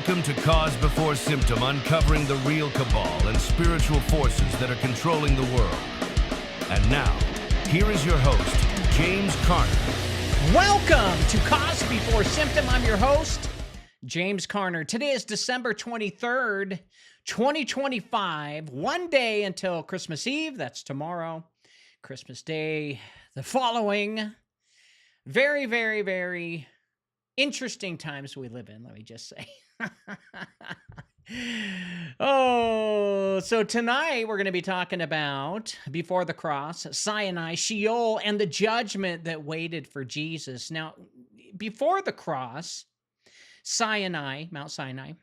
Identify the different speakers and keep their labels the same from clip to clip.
Speaker 1: Welcome to Cause Before Symptom, uncovering the real cabal and spiritual forces that are controlling the world. And now, here is your host, James Carner.
Speaker 2: Welcome to Cause Before Symptom. I'm your host, James Carner. Today is December 23rd, 2025. One day until Christmas Eve. That's tomorrow. Christmas Day, the following. Very, very, very interesting times we live in, let me just say. So tonight we're going to be talking about before the cross, Sinai, Sheol, and the judgment that waited for Jesus. Now, before the cross, Sinai, Mount Sinai,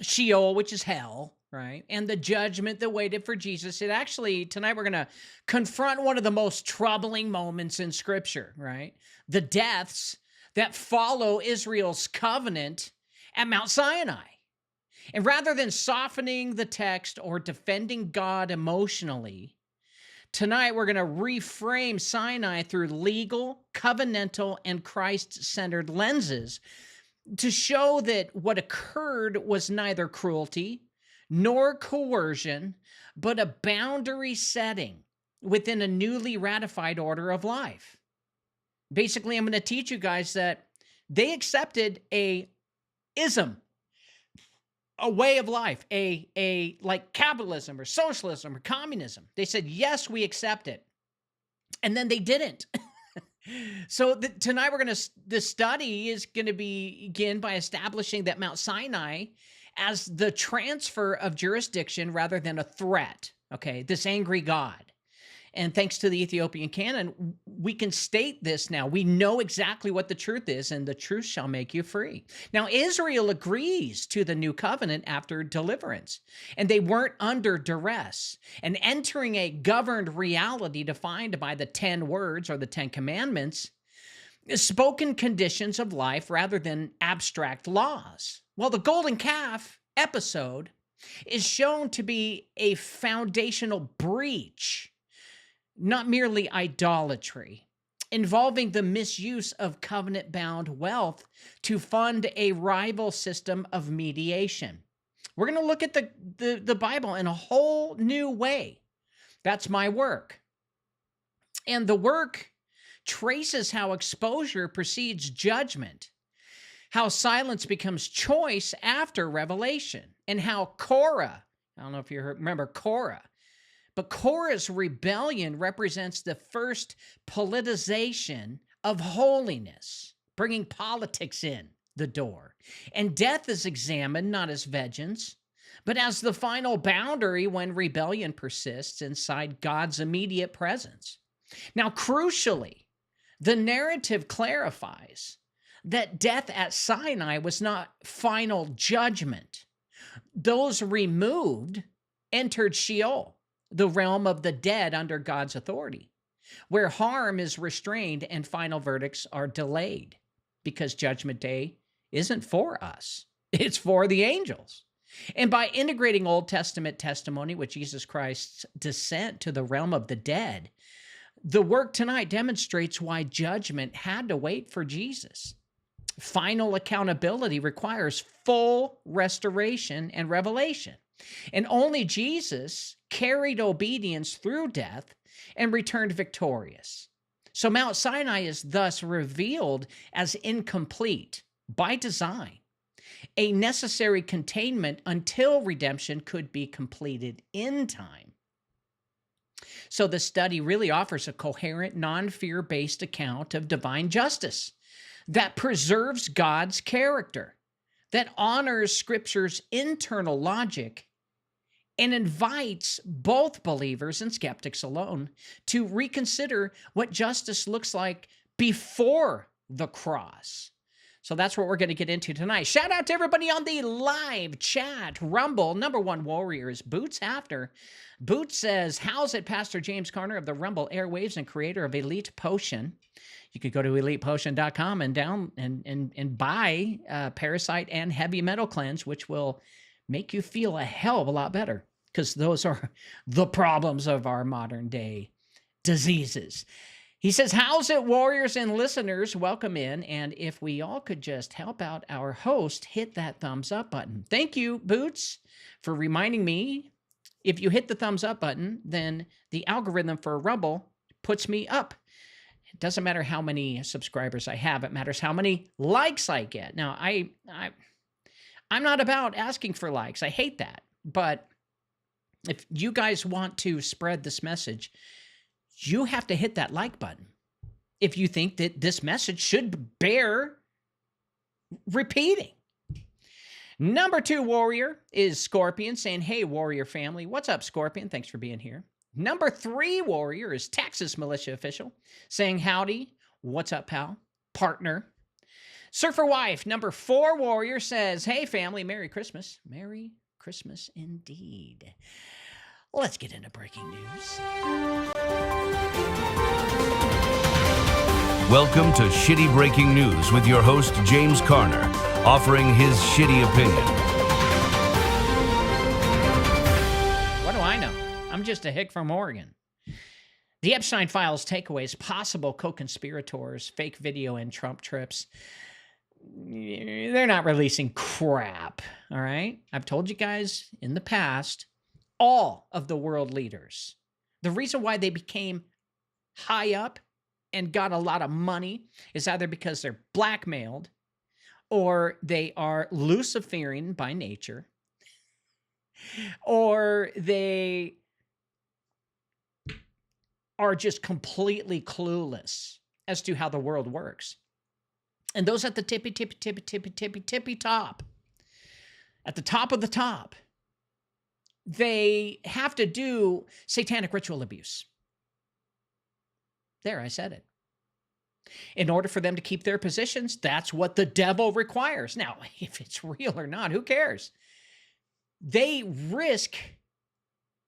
Speaker 2: Sheol, which is hell, right? And the judgment that waited for Jesus. Tonight we're going to confront one of the most troubling moments in Scripture, right? The deaths that follow Israel's covenant at Mount Sinai. And rather than softening the text or defending God emotionally, tonight we're going to reframe Sinai through legal, covenantal, and Christ-centered lenses to show that what occurred was neither cruelty nor coercion, but a boundary setting within a newly ratified order of life. Basically, I'm going to teach you guys that they accepted a way of life, like capitalism or socialism or communism. They said, yes, we accept it. And then they didn't. So tonight the study is going to begin by establishing that Mount Sinai as the transfer of jurisdiction rather than a threat, okay, this angry God. And thanks to the Ethiopian canon, we can state this now. We know exactly what the truth is, and the truth shall make you free. Now, Israel agrees to the new covenant after deliverance, and they weren't under duress and entering a governed reality defined by the 10 words or the 10 commandments, spoken conditions of life rather than abstract laws. Well, the golden calf episode is shown to be a foundational breach, not merely idolatry, involving the misuse of covenant-bound wealth to fund a rival system of mediation. We're going to look at the Bible in a whole new way. That's my work. And the work traces how exposure precedes judgment, how silence becomes choice after revelation, and how Korah, I don't know if you remember Korah, but Korah's rebellion represents the first politicization of holiness, bringing politics in the door. And death is examined not as vengeance, but as the final boundary when rebellion persists inside God's immediate presence. Now, crucially, the narrative clarifies that death at Sinai was not final judgment. Those removed entered Sheol, the realm of the dead under God's authority, where harm is restrained and final verdicts are delayed, because Judgment Day isn't for us. It's for the angels. And by integrating Old Testament testimony with Jesus Christ's descent to the realm of the dead, the work tonight demonstrates why judgment had to wait for Jesus. Final accountability requires full restoration and revelation. And only Jesus carried obedience through death and returned victorious. So Mount Sinai is thus revealed as incomplete by design, a necessary containment until redemption could be completed in time. So the study really offers a coherent, non-fear-based account of divine justice that preserves God's character, that honors Scripture's internal logic, and invites both believers and skeptics alone to reconsider what justice looks like before the cross. So that's what we're going to get into tonight. Shout out to everybody on the live chat. Rumble, number one warrior is Boots After. Boots says, how's it, Pastor James Carner of the Rumble Airwaves and creator of Elite Potion? You could go to elitepotion.com and buy Parasite and Heavy Metal Cleanse, which will make you feel a hell of a lot better, because those are the problems of our modern day diseases. He says, how's it, warriors and listeners? Welcome in. And if we all could just help out our host, hit that thumbs up button. Thank you, Boots, for reminding me. If you hit the thumbs up button, then the algorithm for Rumble puts me up. It doesn't matter how many subscribers I have. It matters how many likes I get. Now, I'm not about asking for likes. I hate that. But if you guys want to spread this message, you have to hit that like button if you think that this message should bear repeating. Number 2 warrior is Scorpion saying, hey, warrior family. What's up, Scorpion? Thanks for being here. Number 3 warrior is Texas militia official saying, howdy. What's up, pal? Partner. Surfer wife. Number 4 warrior says, hey, family. Merry Christmas. Merry Christmas indeed. Let's get into breaking news.
Speaker 1: Welcome to Shitty Breaking News with your host, James Carner, offering his shitty opinion.
Speaker 2: What do I know? I'm just a hick from Oregon. The Epstein Files takeaways, possible co-conspirators, fake video, and Trump trips. They're not releasing crap, all right? I've told you guys in the past, all of the world leaders, the reason why they became high up and got a lot of money is either because they're blackmailed or they are Luciferian by nature or they are just completely clueless as to how the world works. And those at the tippy top, at the top of the top, they have to do satanic ritual abuse. There, I said it. In order for them to keep their positions, that's what the devil requires. Now, if it's real or not, who cares? They risk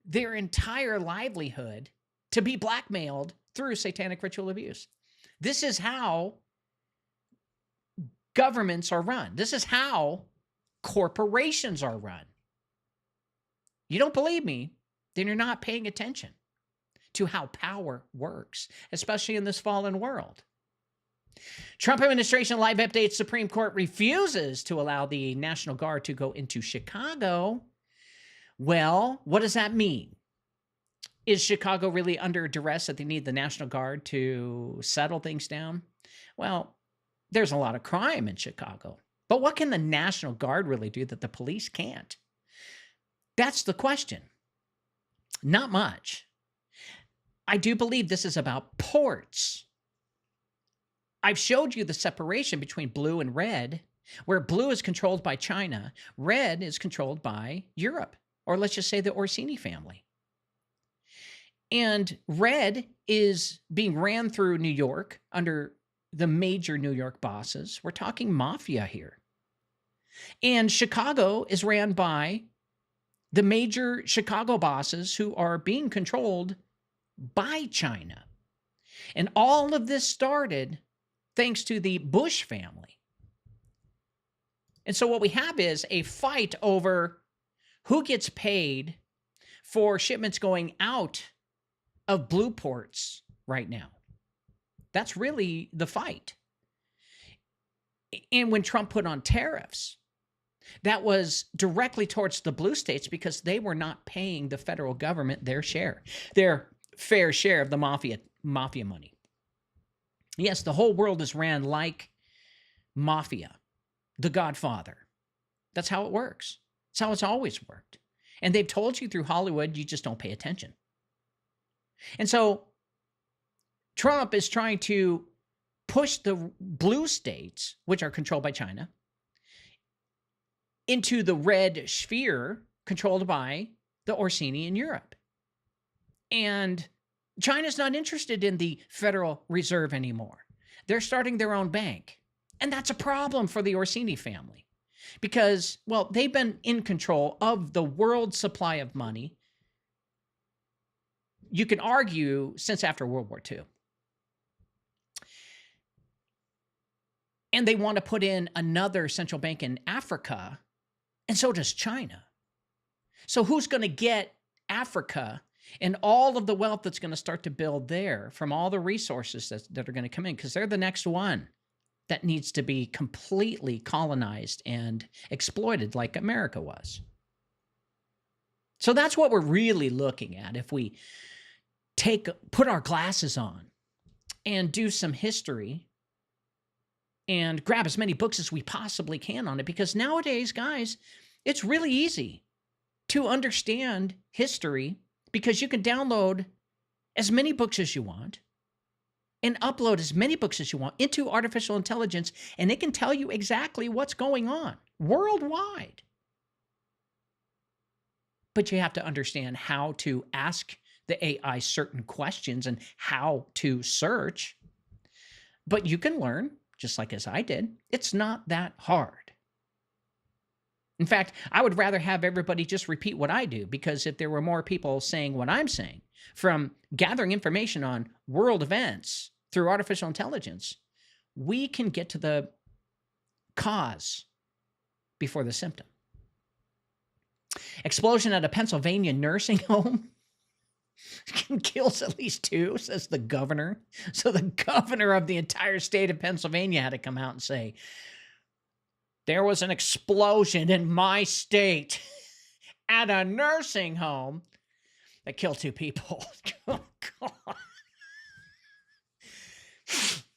Speaker 2: their entire livelihood to be blackmailed through satanic ritual abuse. This is how governments are run. This is how corporations are run. You don't believe me, then you're not paying attention to how power works, especially in this fallen world. Trump administration live update: Supreme Court refuses to allow the National Guard to go into Chicago. Well, what does that mean? Is Chicago really under duress that they need the National Guard to settle things down? Well, there's a lot of crime in Chicago. But what can the National Guard really do that the police can't? That's the question. Not much. I do believe this is about ports. I've showed you the separation between blue and red, where blue is controlled by China, red is controlled by Europe, or let's just say the Orsini family. And red is being ran through New York under the major New York bosses. We're talking mafia here. And Chicago is ran by the major Chicago bosses who are being controlled by China. And all of this started thanks to the Bush family. And so what we have is a fight over who gets paid for shipments going out of blue ports right now. That's really the fight. And when Trump put on tariffs, that was directly towards the blue states because they were not paying the federal government their share, their fair share of the mafia money. Yes, the whole world is ran like mafia, the Godfather. That's how it works. It's how it's always worked. And they've told you through Hollywood, you just don't pay attention. And so Trump is trying to push the blue states, which are controlled by China, into the red sphere controlled by the Orsini in Europe. And China's not interested in the Federal Reserve anymore. They're starting their own bank. And that's a problem for the Orsini family because, well, they've been in control of the world supply of money, you can argue, since after World War II. And they want to put in another central bank in Africa, and so does China. So who's going to get Africa and all of the wealth that's going to start to build there from all the resources that are going to come in, because they're the next one that needs to be completely colonized and exploited like America was. So that's what we're really looking at if we put our glasses on and do some history and grab as many books as we possibly can on it. Because nowadays, guys, it's really easy to understand history because you can download as many books as you want and upload as many books as you want into artificial intelligence, and it can tell you exactly what's going on worldwide. But you have to understand how to ask the AI certain questions and how to search. But you can learn, just like as I did. It's not that hard. In fact, I would rather have everybody just repeat what I do, because if there were more people saying what I'm saying, from gathering information on world events through artificial intelligence, we can get to the cause before the symptom. Explosion at a Pennsylvania nursing home kills at least 2, says the governor. So the governor of the entire state of Pennsylvania had to come out and say, there was an explosion in my state at a nursing home that killed 2 people. Oh, God.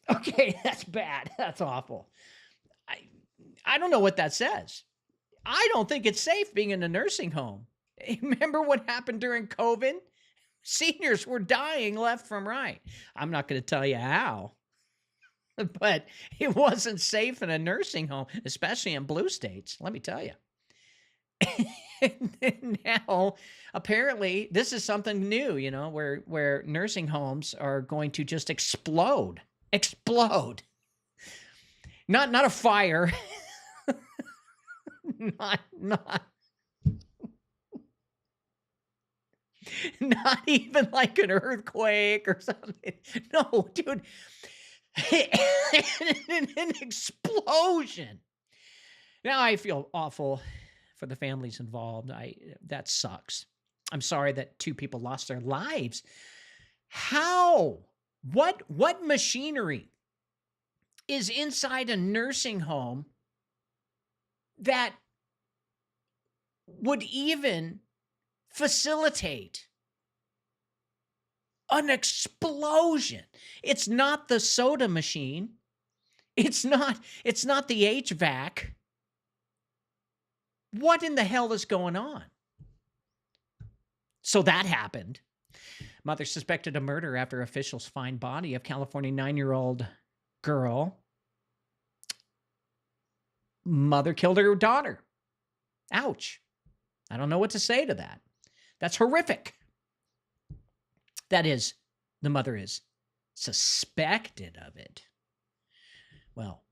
Speaker 2: Okay, that's bad. That's awful. I don't know what that says. I don't think it's safe being in a nursing home. Remember what happened during COVID? Seniors were dying left from right. I'm not going to tell you how, but it wasn't safe in a nursing home, especially in blue states, let me tell you. And now, apparently, this is something new, you know, where nursing homes are going to just explode. Explode. Not a fire. Not even like an earthquake or something. No, dude. An explosion. Now I feel awful for the families involved. That sucks. I'm sorry that 2 people lost their lives. How? What machinery is inside a nursing home that would even facilitate an explosion? It's not the soda machine. It's not the HVAC. What in the hell is going on? So that happened. Mother suspected of murder after officials find body of California 9-year-old girl. Mother killed her daughter. Ouch. I don't know what to say to that. That's horrific. That is, the mother is suspected of it. Well,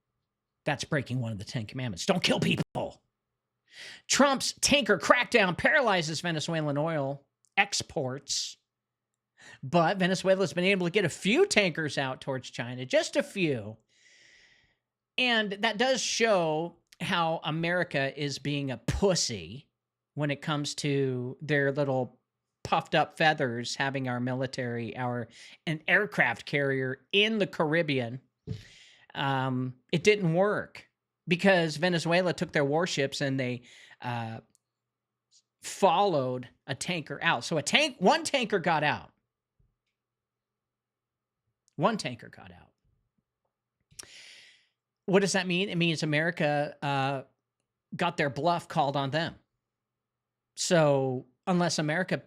Speaker 2: that's breaking one of the 10 commandments. Don't kill people. Trump's tanker crackdown paralyzes Venezuelan oil exports. But Venezuela's been able to get a few tankers out towards China, just a few. And that does show how America is being a pussy when it comes to their little puffed up feathers, having our military, an aircraft carrier in the Caribbean. It didn't work because Venezuela took their warships and they followed a tanker out. So one tanker got out. One tanker got out. What does that mean? It means America got their bluff called on them. So unless America,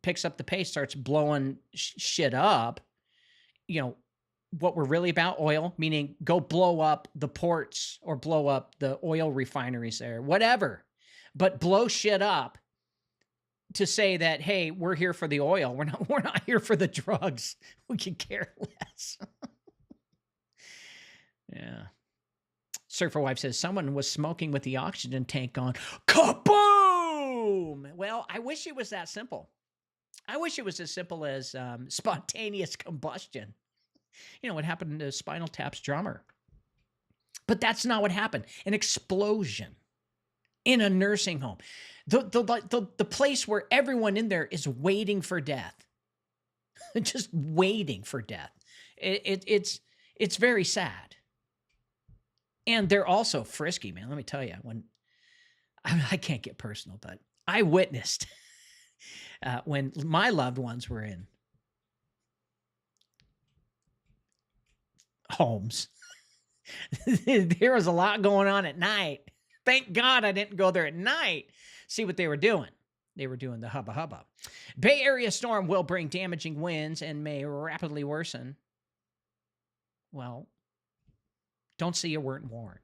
Speaker 2: picks up the pace, starts blowing shit up, what we're really about, oil, meaning go blow up the ports or blow up the oil refineries there, whatever, but blow shit up to say that, hey, we're here for the oil. We're not here for the drugs. We could care less. Yeah. Surfer Wife says someone was smoking with the oxygen tank on. Kaboom! Well, I wish it was that simple. I wish it was as simple as spontaneous combustion. What happened to Spinal Tap's drummer. But that's not what happened. An explosion in a nursing home. The place where everyone in there is waiting for death, just waiting for death. It's very sad. And they're also frisky, man. Let me tell you, when I can't get personal, but I witnessed when my loved ones were in homes. There was a lot going on at night. Thank God I didn't go there at night. See what they were doing. They were doing the hubba hubba. Bay Area storm will bring damaging winds and may rapidly worsen. Well, don't say you weren't warned.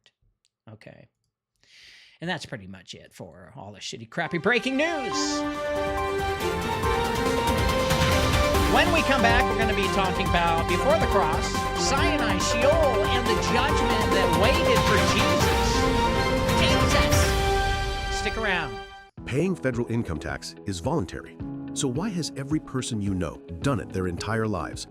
Speaker 2: Okay. And that's pretty much it for all the shitty, crappy breaking news. When we come back, we're going to be talking about before the cross, Sinai, Sheol, and the judgment that waited for Jesus. Stick around.
Speaker 3: Paying federal income tax is voluntary. So why has every person you know done it their entire lives?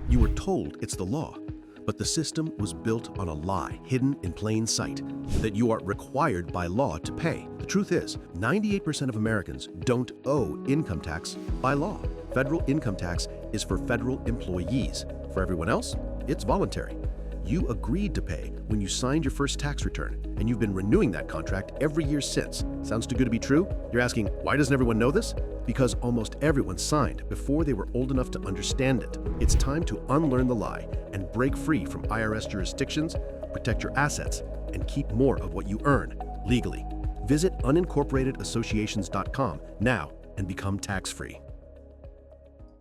Speaker 3: You were told it's the law, but the system was built on a lie hidden in plain sight, that you are required by law to pay. The truth is, 98% of Americans don't owe income tax by law. Federal income tax is for federal employees. For everyone else, it's voluntary. You agreed to pay when you signed your first tax return, and you've been renewing that contract every year since. Sounds too good to be true? You're asking, why doesn't everyone know this? Because almost everyone signed before they were old enough to understand it. It's time to unlearn the lie and break free from IRS jurisdictions, protect your assets, and keep more of what you earn legally. Visit unincorporatedisassociations.com now and become tax-free.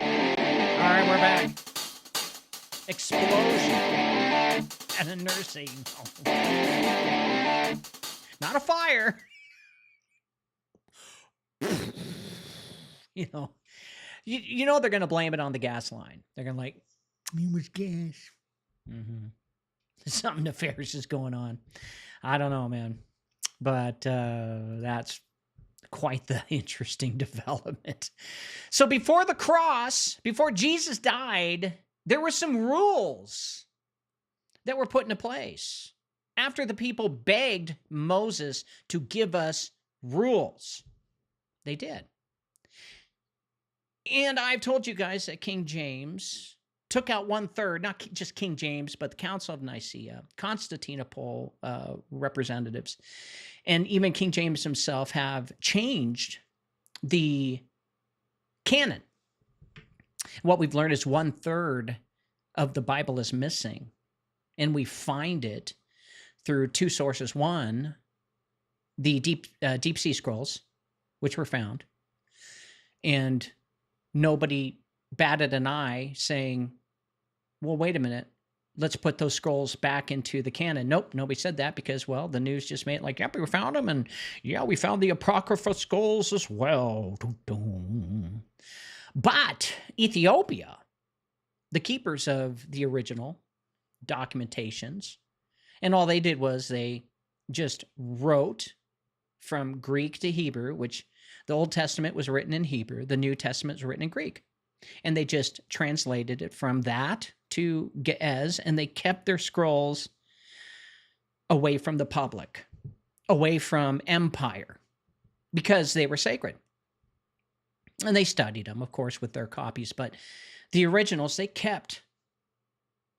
Speaker 2: All right, we're back. Explosion at a nursing home. Not a fire. You know they're going to blame it on the gas line. They're going to it was gas. Mm-hmm. Something nefarious is going on. I don't know, man. But that's quite the interesting development. So before the cross, before Jesus died, there were some rules that were put into place after the people begged Moses to give us rules. They did. And I've told you guys that King James took out 1/3, not just King James, but the Council of Nicaea, Constantinople representatives, and even King James himself have changed the canon. What we've learned is 1/3 of the Bible is missing. And we find it through two sources. One, the deep sea scrolls, which were found. And nobody batted an eye saying, well, wait a minute, let's put those scrolls back into the canon. Nope, nobody said that because, well, the news just made it like, yep, we found them. And yeah, we found the Apocrypha scrolls as well. But Ethiopia, the keepers of the original documentations, and all they did was they just wrote from Greek to Hebrew, which the Old Testament was written in Hebrew, the New Testament was written in Greek, and they just translated it from that to Ge'ez, and they kept their scrolls away from the public, away from empire, because they were sacred. And they studied them, of course, with their copies, but the originals they kept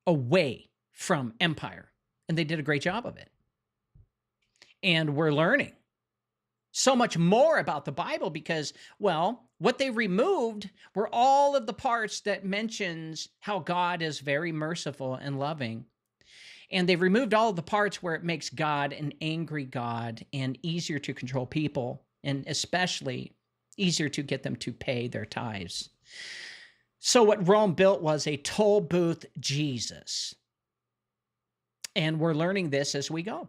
Speaker 2: away from empire, and they did a great job of it. And we're learning so much more about the Bible because, well, what they removed were all of the parts that mentions how God is very merciful and loving. And they removed all of the parts where it makes God an angry God and easier to control people, and especially easier to get them to pay their tithes. So what Rome built was a toll booth Jesus. And we're learning this as we go.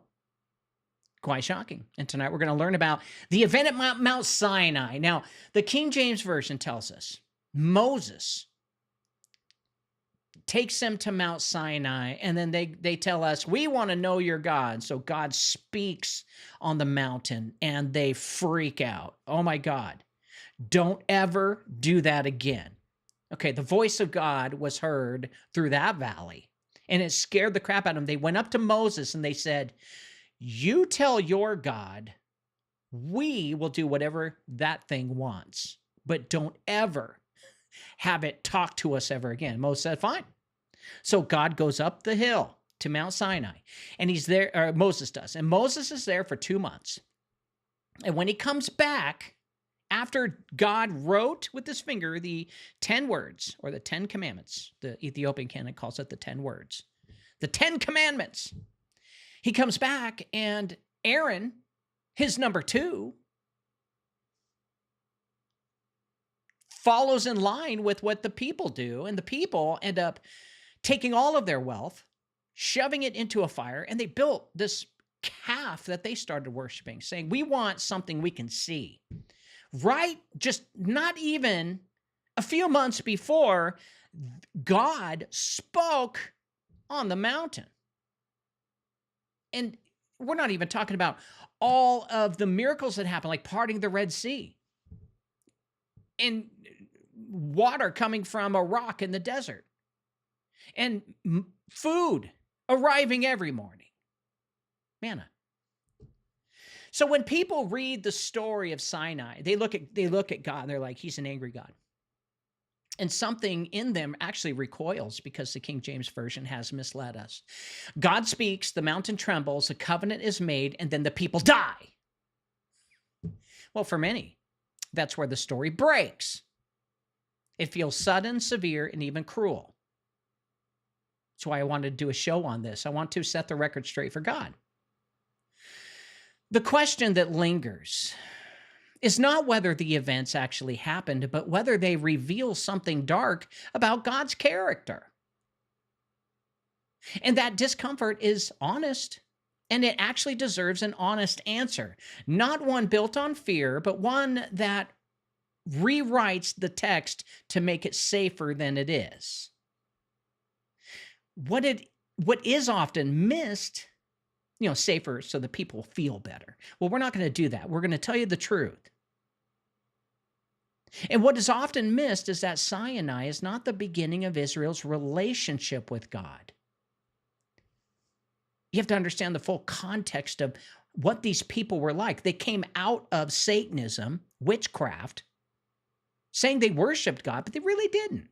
Speaker 2: Quite shocking. And tonight we're going to learn about the event at Mount Sinai. Now, the King James Version tells us Moses takes them to Mount Sinai, and then they tell us, we want to know your God. So God speaks on the mountain, and they freak out. Oh my God, don't ever do that again. Okay, the voice of God was heard through that valley, and it scared the crap out of them. They went up to Moses, and they said, you tell your God We will do whatever that thing wants, but don't ever have it talk to us ever again. Moses said, fine. So God goes up the hill to Mount Sinai, and he's there, or Moses does, and Moses is there for 2 months. And when he comes back, after God wrote with his finger the 10 words, or the 10 commandments, the Ethiopian canon calls it the 10 words, the 10 commandments, he comes back, and Aaron, his number 2, follows in line with what the people do, and the people end up taking all of their wealth, shoving it into a fire, and they built this calf that they started worshiping, saying, we want something we can see. Right? Just not even a few months before, God spoke on the mountain. And we're not even talking about all of the miracles that happened, like parting the Red Sea and water coming from a rock in the desert and food arriving every morning. Manna. So when people read the story of Sinai, they look at God and they're like, he's an angry God. And something in them actually recoils because the King James Version has misled us. God speaks, the mountain trembles, a covenant is made, and then the people die. Well, for many, that's where the story breaks. It feels sudden, severe, and even cruel. That's why I wanted to do a show on this. I want to set the record straight for God. The question that lingers is not whether the events actually happened, but whether they reveal something dark about God's character. And that discomfort is honest, and it actually deserves an honest answer. Not one built on fear, but one that rewrites the text to make it safer than it is. What is often missed, safer so the people feel better. Well, we're not going to do that. We're going to tell you the truth. And what is often missed is that Sinai is not the beginning of Israel's relationship with God. You have to understand the full context of what these people were like. They came out of Satanism, witchcraft, saying they worshiped God, but they really didn't.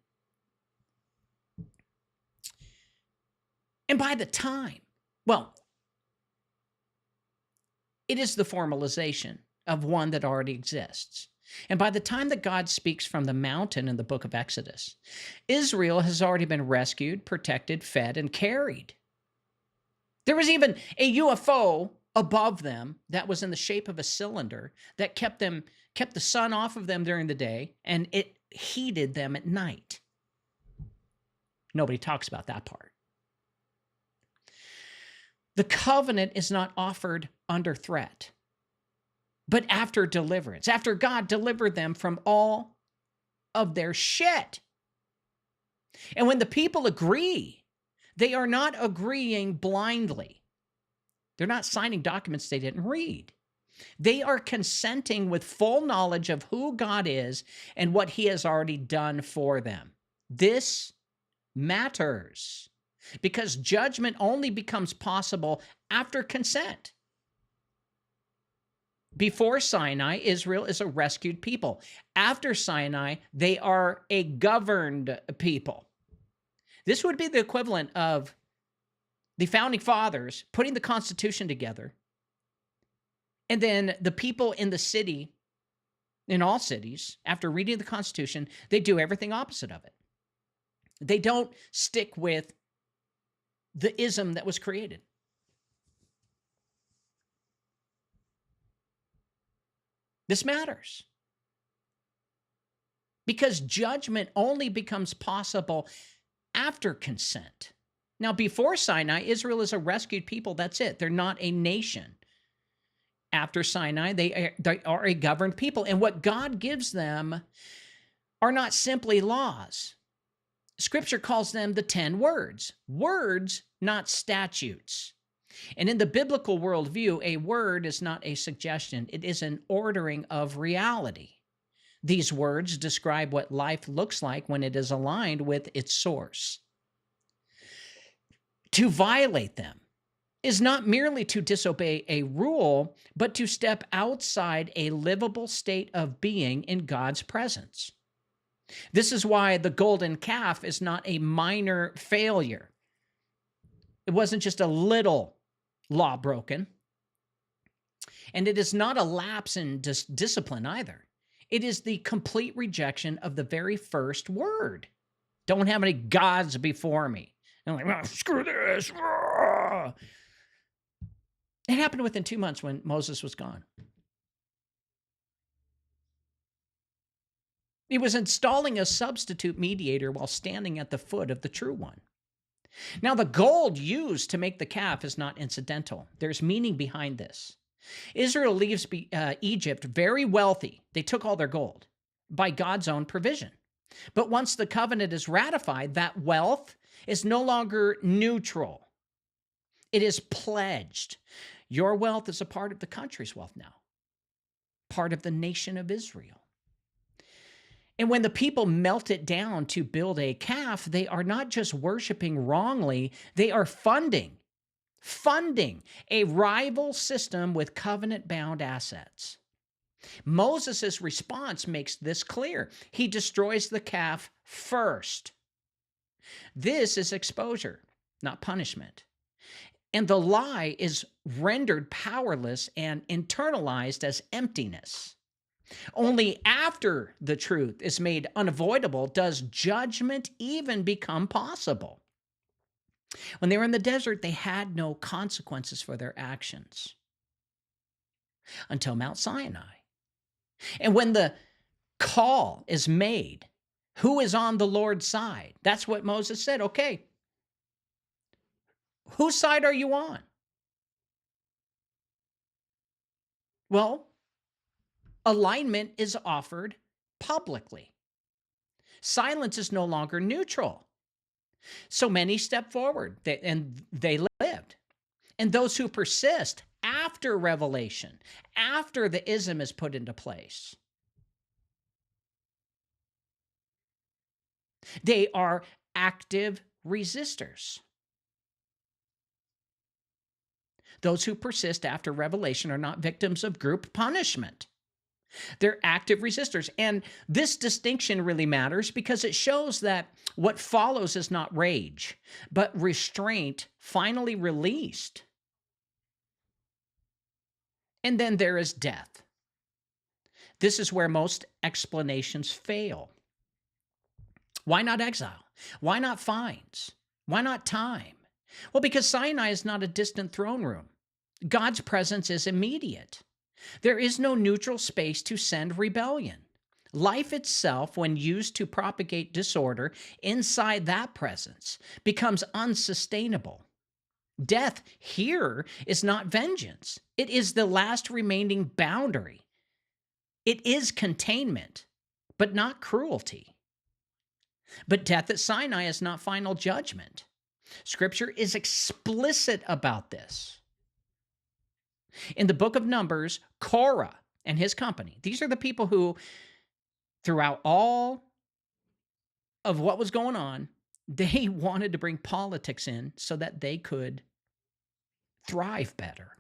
Speaker 2: And by the time, it is the formalization of one that already exists. And by the time that God speaks from the mountain in the book of Exodus, Israel has already been rescued, protected, fed, and carried. There was even a UFO above them that was in the shape of a cylinder that kept the sun off of them during the day, and it heated them at night. Nobody talks about that part. The covenant is not offered under threat, but after deliverance, after God delivered them from all of their shit. And when the people agree, they are not agreeing blindly. They're not signing documents they didn't read. They are consenting with full knowledge of who God is and what he has already done for them. This matters because judgment only becomes possible after consent. Before Sinai, Israel is a rescued people. After Sinai, they are a governed people. This would be the equivalent of the founding fathers putting the Constitution together, and then the people in the city, in all cities, after reading the Constitution, they do everything opposite of it. They don't stick with the ism that was created. This matters because judgment only becomes possible after consent. Now, before Sinai, Israel is a rescued people. That's it. They're not a nation. After Sinai, they are a governed people. And what God gives them are not simply laws. Scripture calls them the 10 words. Words, not statutes. And in the biblical worldview, a word is not a suggestion. It is an ordering of reality. These words describe what life looks like when it is aligned with its source. To violate them is not merely to disobey a rule, but to step outside a livable state of being in God's presence. This is why the golden calf is not a minor failure. It wasn't just a little law broken. And it is not a lapse in discipline either. It is the complete rejection of the very first word. Don't have any gods before me. And I'm like, oh, screw this. It happened within 2 months when Moses was gone. He was installing a substitute mediator while standing at the foot of the true one. Now, the gold used to make the calf is not incidental. There's meaning behind this. Israel leaves Egypt very wealthy. They took all their gold by God's own provision. But once the covenant is ratified, that wealth is no longer neutral. It is pledged. Your wealth is a part of the country's wealth now, part of the nation of Israel. And when the people melt it down to build a calf, they are not just worshiping wrongly, they are funding a rival system with covenant-bound assets. Moses' response makes this clear. He destroys the calf first. This is exposure, not punishment. And the lie is rendered powerless and internalized as emptiness. Only after the truth is made unavoidable does judgment even become possible. When they were in the desert, they had no consequences for their actions until Mount Sinai. And when the call is made, who is on the Lord's side? That's what Moses said. Okay, whose side are you on? Well, alignment is offered publicly. Silence is no longer neutral. So many step forward, and they lived. And those who persist after revelation, after the ism is put into place, they are active resistors. Those who persist after revelation are not victims of group punishment. They're active resistors. And this distinction really matters because it shows that what follows is not rage, but restraint finally released. And then there is death. This is where most explanations fail. Why not exile? Why not fines? Why not time? Well, because Sinai is not a distant throne room. God's presence is immediate. There is no neutral space to send rebellion. Life itself, when used to propagate disorder inside that presence, becomes unsustainable. Death here is not vengeance. It is the last remaining boundary. It is containment, but not cruelty. But death at Sinai is not final judgment. Scripture is explicit about this. In the book of Numbers, Korah and his company, these are the people who, throughout all of what was going on, they wanted to bring politics in so that they could thrive better.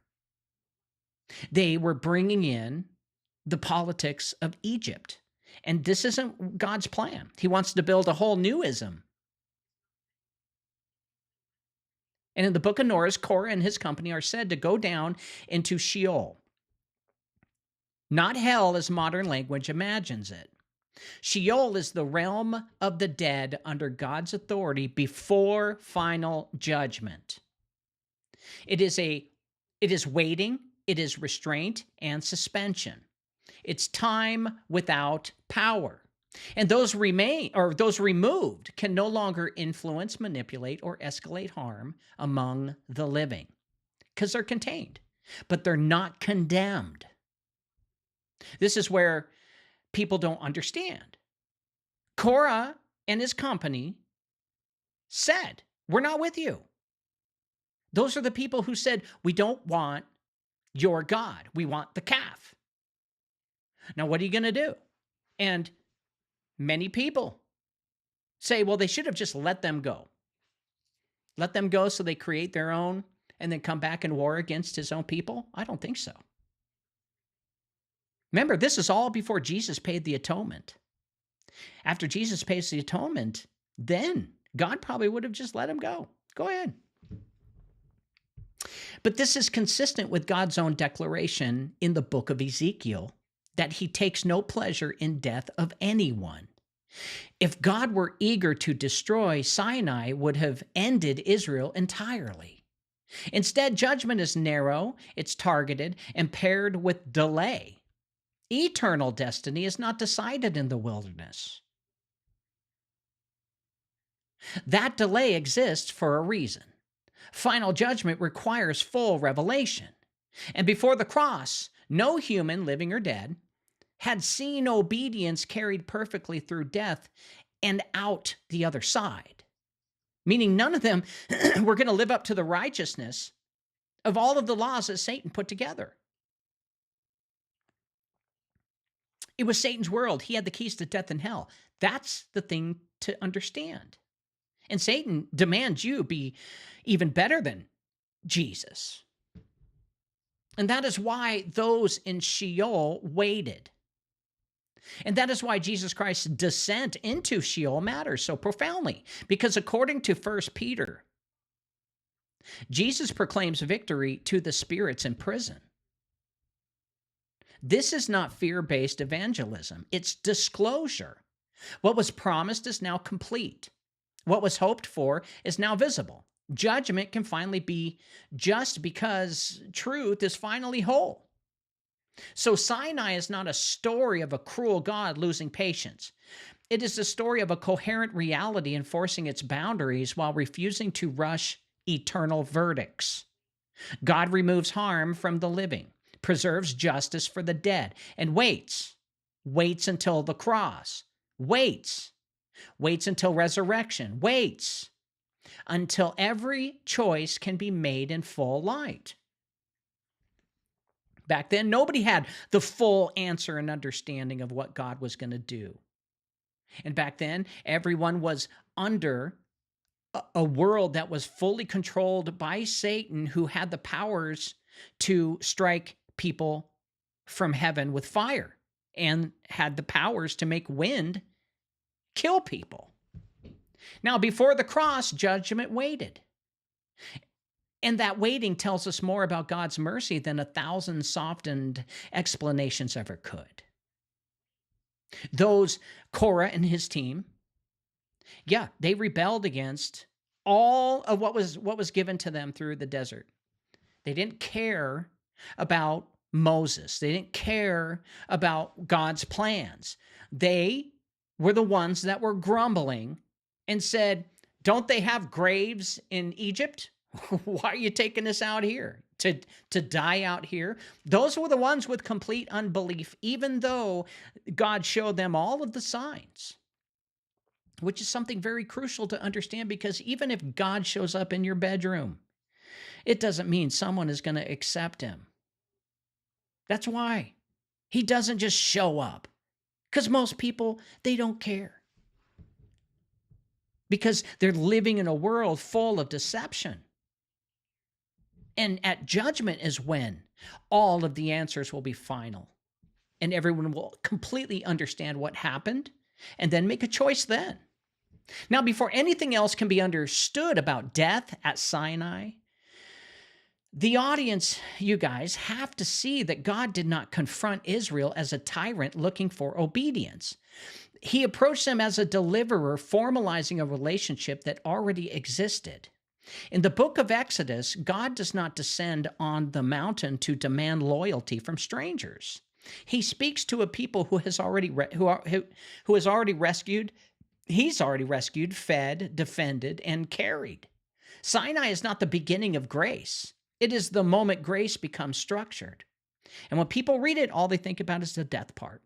Speaker 2: They were bringing in the politics of Egypt. And this isn't God's plan. He wants to build a whole new ism. And in the book of Numbers, Korah and his company are said to go down into Sheol. Not hell as modern language imagines it. Sheol is the realm of the dead under God's authority before final judgment. It is waiting, it is restraint and suspension. It's time without power. And those removed can no longer influence, manipulate, or escalate harm among the living because they're contained, but they're not condemned. This is where people don't understand. Korah and his company said, we're not with you. Those are the people who said, we don't want your God. We want the calf. Now, what are you going to do? And many people say, well, they should have just let them go. Let them go so they create their own and then come back and war against his own people? I don't think so. Remember, this is all before Jesus paid the atonement. After Jesus pays the atonement, then God probably would have just let him go. Go ahead. But this is consistent with God's own declaration in the book of Ezekiel that he takes no pleasure in death of anyone. If God were eager to destroy, Sinai would have ended Israel entirely. Instead, judgment is narrow, it's targeted, and paired with delay. Eternal destiny is not decided in the wilderness. That delay exists for a reason. Final judgment requires full revelation. And before the cross, no human, living or dead, had seen obedience carried perfectly through death and out the other side. Meaning none of them were going to live up to the righteousness of all of the laws that Satan put together. It was Satan's world. He had the keys to death and hell. That's the thing to understand. And Satan demands you be even better than Jesus. And that is why those in Sheol waited. And that is why Jesus Christ's descent into Sheol matters so profoundly. Because according to 1 Peter, Jesus proclaims victory to the spirits in prison. This is not fear-based evangelism. It's disclosure. What was promised is now complete. What was hoped for is now visible. Judgment can finally be just because truth is finally whole. So Sinai is not a story of a cruel God losing patience. It is the story of a coherent reality enforcing its boundaries while refusing to rush eternal verdicts. God removes harm from the living, preserves justice for the dead, and waits until the cross, waits until resurrection, waits until every choice can be made in full light. Back then, nobody had the full answer and understanding of what God was going to do. And back then, everyone was under a world that was fully controlled by Satan, who had the powers to strike people from heaven with fire and had the powers to make wind kill people. Now, before the cross, judgment waited. And that waiting tells us more about God's mercy than 1,000 softened explanations ever could. Those Korah and his team, they rebelled against all of what was given to them through the desert. They didn't care about Moses. They didn't care about God's plans. They were the ones that were grumbling and said, don't they have graves in Egypt? Why are you taking us out here to die out here? Those were the ones with complete unbelief, even though God showed them all of the signs, which is something very crucial to understand, because even if God shows up in your bedroom, it doesn't mean someone is going to accept him. That's why he doesn't just show up, because most people, they don't care, because they're living in a world full of deception. And at judgment is when all of the answers will be final and everyone will completely understand what happened and then make a choice then. Now, before anything else can be understood about death at Sinai, the audience, you guys, have to see that God did not confront Israel as a tyrant looking for obedience. He approached them as a deliverer, formalizing a relationship that already existed. In the book of Exodus, God does not descend on the mountain to demand loyalty from strangers. He speaks to a people who has already rescued. He's already rescued, fed, defended, and carried. Sinai is not the beginning of grace. It is the moment grace becomes structured. And when people read it, all they think about is the death part.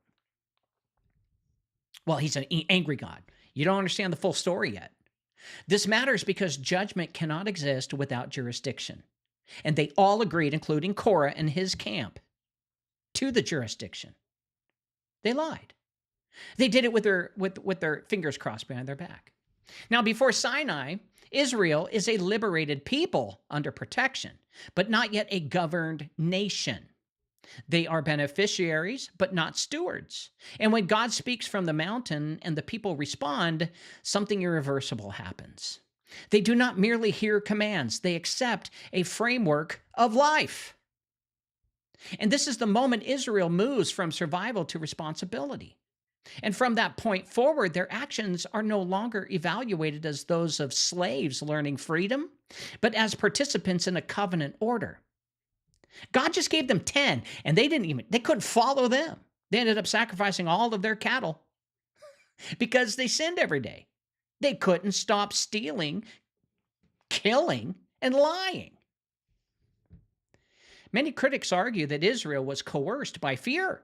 Speaker 2: Well, he's an angry God. You don't understand the full story yet. This matters because judgment cannot exist without jurisdiction. And they all agreed, including Korah and his camp, to the jurisdiction. They lied. They did it with their fingers crossed behind their back. Now, before Sinai, Israel is a liberated people under protection, but not yet a governed nation. They are beneficiaries, but not stewards. And when God speaks from the mountain and the people respond, something irreversible happens. They do not merely hear commands, they accept a framework of life. And this is the moment Israel moves from survival to responsibility. And from that point forward, their actions are no longer evaluated as those of slaves learning freedom, but as participants in a covenant order. God just gave them 10, and they couldn't follow them. They ended up sacrificing all of their cattle because they sinned every day. They couldn't stop stealing, killing, and lying. Many critics argue that Israel was coerced by fear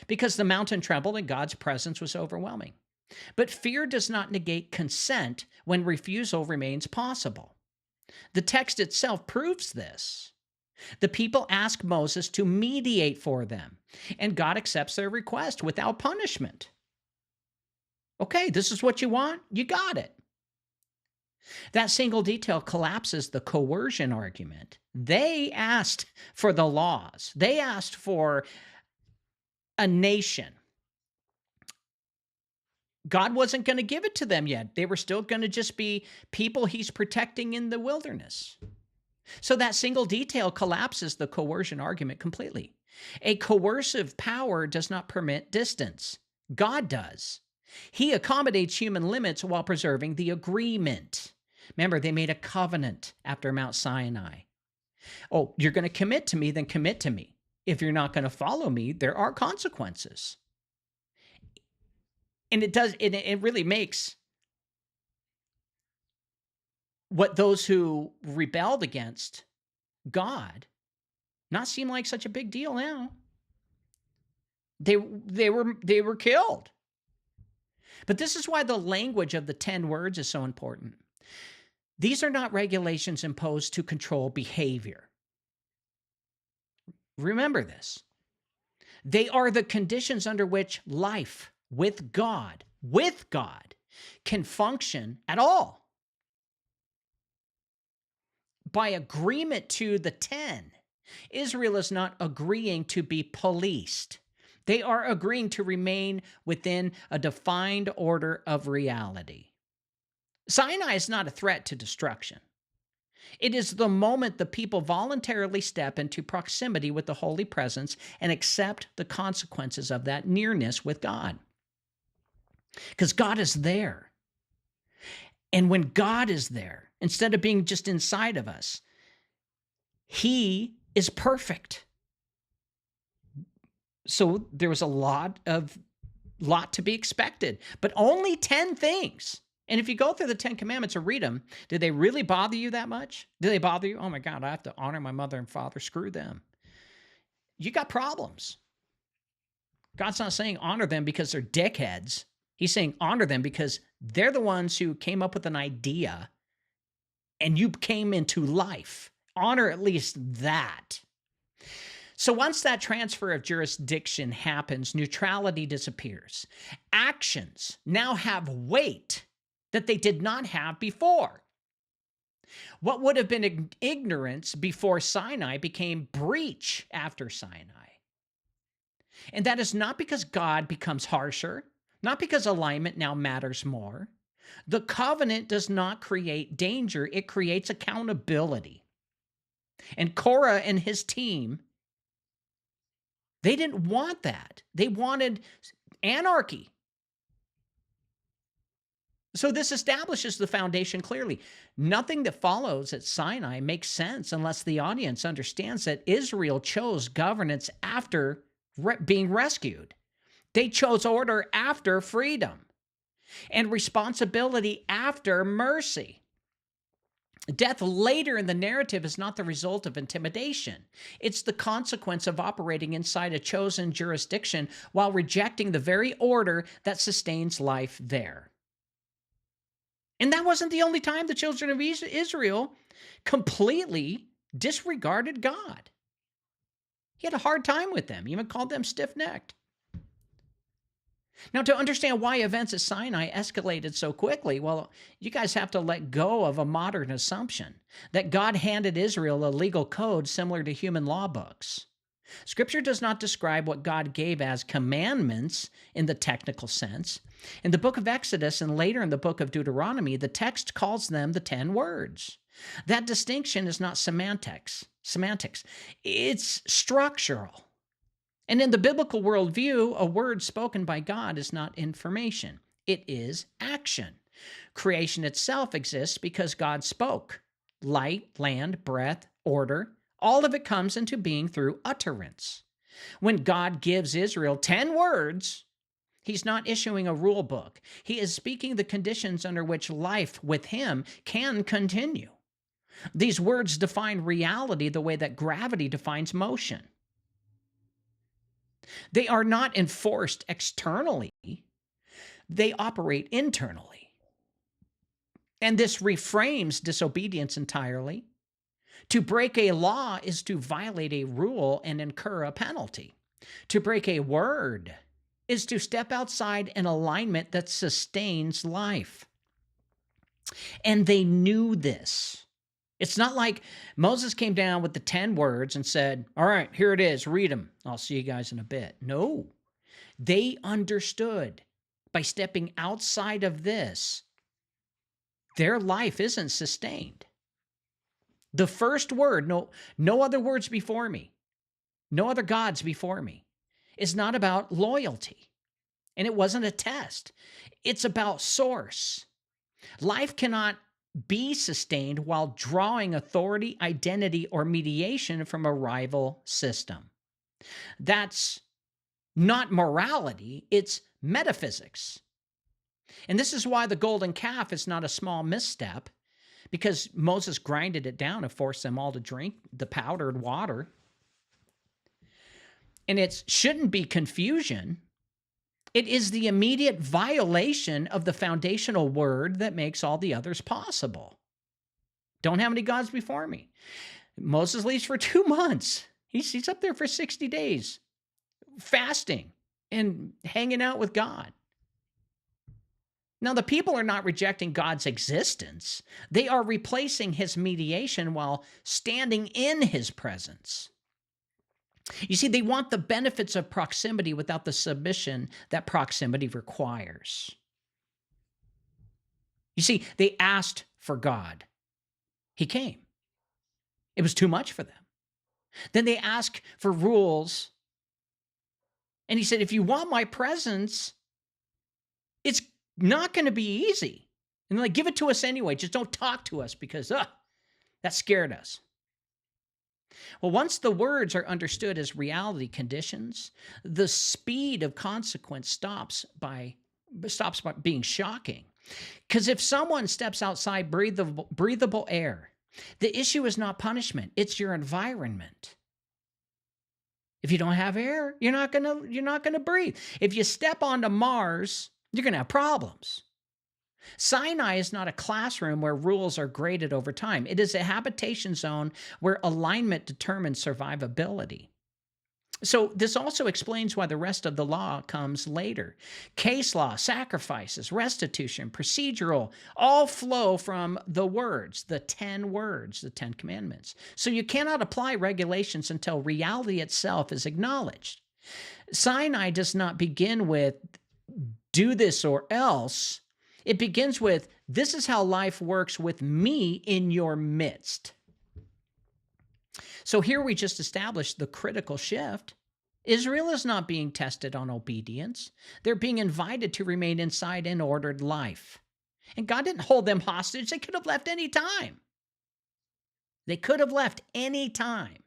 Speaker 2: because the mountain trembled and God's presence was overwhelming. But fear does not negate consent when refusal remains possible. The text itself proves this. The people ask Moses to mediate for them, and God accepts their request without punishment. Okay, this is what you want? You got it. That single detail collapses the coercion argument. They asked for the laws. They asked for a nation. God wasn't going to give it to them yet. They were still going to just be people he's protecting in the wilderness. So that single detail collapses the coercion argument completely. A coercive power does not permit distance. God does. He accommodates human limits while preserving the agreement. Remember, they made a covenant after Mount Sinai. Oh, you're going to commit to me, then commit to me. If you're not going to follow me, there are consequences. And it really makes what those who rebelled against God not seem like such a big deal now. They were killed. But this is why the language of the 10 words is so important. These are not regulations imposed to control behavior. Remember this. They are the conditions under which life with God, can function at all. By agreement to the 10, Israel is not agreeing to be policed. They are agreeing to remain within a defined order of reality. Sinai is not a threat to destruction. It is the moment the people voluntarily step into proximity with the holy presence and accept the consequences of that nearness with God. Because God is there. And when God is there, instead of being just inside of us, He is perfect. So there was a lot to be expected, but only 10 things. And if you go through the 10 commandments or read them, did they really bother you that much? Do they bother you? Oh my God, I have to honor my mother and father. Screw them. You got problems. God's not saying honor them because they're dickheads. He's saying honor them because they're the ones who came up with an idea and you came into life. Honor at least that. So once that transfer of jurisdiction happens, neutrality disappears. Actions now have weight that they did not have before. What would have been ignorance before Sinai became breach after Sinai. And that is not because God becomes harsher, not because alignment now matters more. The covenant does not create danger, it creates accountability. And Korah and his team, they didn't want that. They wanted anarchy. So this establishes the foundation clearly. Nothing that follows at Sinai makes sense unless the audience understands that Israel chose governance after being rescued. They chose order after freedom and responsibility after mercy. Death later in the narrative is not the result of intimidation. It's the consequence of operating inside a chosen jurisdiction while rejecting the very order that sustains life there. And that wasn't the only time the children of Israel completely disregarded God. He had a hard time with them, even called them stiff-necked. Now, to understand why events at Sinai escalated so quickly, well, you guys have to let go of a modern assumption that God handed Israel a legal code similar to human law books. Scripture does not describe what God gave as commandments in the technical sense. In the book of Exodus and later in the book of Deuteronomy, the text calls them the 10 words. That distinction is not semantics. It's structural. And in the biblical worldview, a word spoken by God is not information. It is action. Creation itself exists because God spoke. Light, land, breath, order, all of it comes into being through utterance. When God gives Israel 10 words, he's not issuing a rule book. He is speaking the conditions under which life with him can continue. These words define reality the way that gravity defines motion. They are not enforced externally. They operate internally. And this reframes disobedience entirely. To break a law is to violate a rule and incur a penalty. To break a word is to step outside an alignment that sustains life. And they knew this. It's not like Moses came down with the 10 words and said, all right, here it is, read them. I'll see you guys in a bit. No, they understood by stepping outside of this, their life isn't sustained. The first word, no other words before me, no other gods before me, is not about loyalty. And it wasn't a test. It's about source. Life cannot be sustained while drawing authority, identity, or mediation from a rival system. That's not morality, it's metaphysics. And this is why the golden calf is not a small misstep, because Moses grinded it down and forced them all to drink the powdered water. And it shouldn't be confusion. It is the immediate violation of the foundational word that makes all the others possible. Don't have any gods before me. Moses leaves for 2 months. He's up there for 60 days, fasting and hanging out with God. Now, the people are not rejecting God's existence. They are replacing his mediation while standing in his presence. You see, they want the benefits of proximity without the submission that proximity requires. You see, they asked for God. He came. It was too much for them. Then they asked for rules. And he said, if you want my presence, it's not going to be easy. And like, give it to us anyway. Just don't talk to us because that scared us. Well, once the words are understood as reality conditions, the speed of consequence stops by being shocking. Because if someone steps outside breathable air, the issue is not punishment, it's your environment. If you don't have air, you're not gonna breathe. If you step onto Mars, you're gonna have problems. Sinai is not a classroom where rules are graded over time. It is a habitation zone where alignment determines survivability. So this also explains why the rest of the law comes later. Case law, sacrifices, restitution, procedural, all flow from the words, the 10 words, the 10 commandments. So you cannot apply regulations until reality itself is acknowledged. Sinai does not begin with do this or else. It begins with, this is how life works with me in your midst. So here we just established the critical shift. Israel is not being tested on obedience. They're being invited to remain inside an ordered life. And God didn't hold them hostage. They could have left any time. They could have left any time.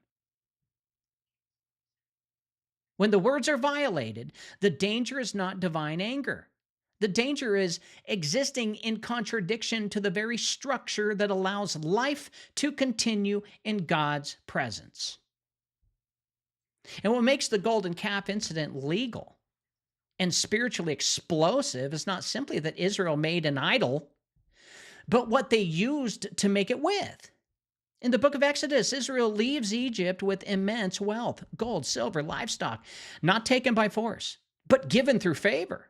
Speaker 2: When the words are violated, the danger is not divine anger. The danger is existing in contradiction to the very structure that allows life to continue in God's presence. And what makes the golden calf incident legal and spiritually explosive is not simply that Israel made an idol, but what they used to make it with. In the book of Exodus, Israel leaves Egypt with immense wealth, gold, silver, livestock, not taken by force, but given through favor.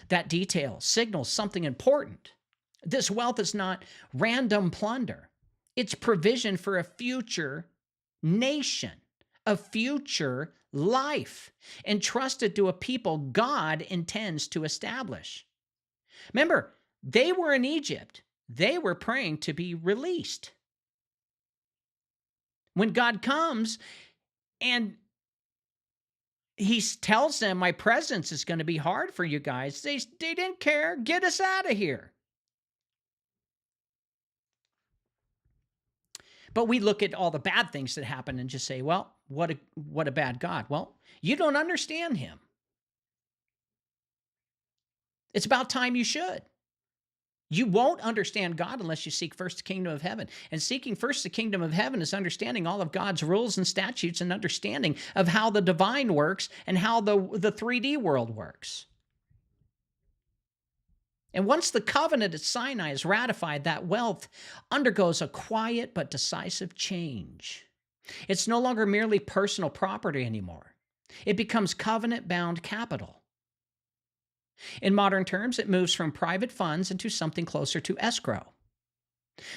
Speaker 2: That detail signals something important. This wealth is not random plunder. It's provision for a future nation, a future life, entrusted to a people God intends to establish. Remember, they were in Egypt. They were praying to be released. When God comes and he tells them, my presence is going to be hard for you guys, they didn't care. Get us out of here. But we look at all the bad things that happen and just say, well, what a bad God. Well, you don't understand him. It's about time you should. You won't understand God unless you seek first the kingdom of heaven. And seeking first the kingdom of heaven is understanding all of God's rules and statutes and understanding of how the divine works and how the 3D world works. And once the covenant at Sinai is ratified, that wealth undergoes a quiet but decisive change. It's no longer merely personal property anymore. It becomes covenant-bound capital. In modern terms, it moves from private funds into something closer to escrow.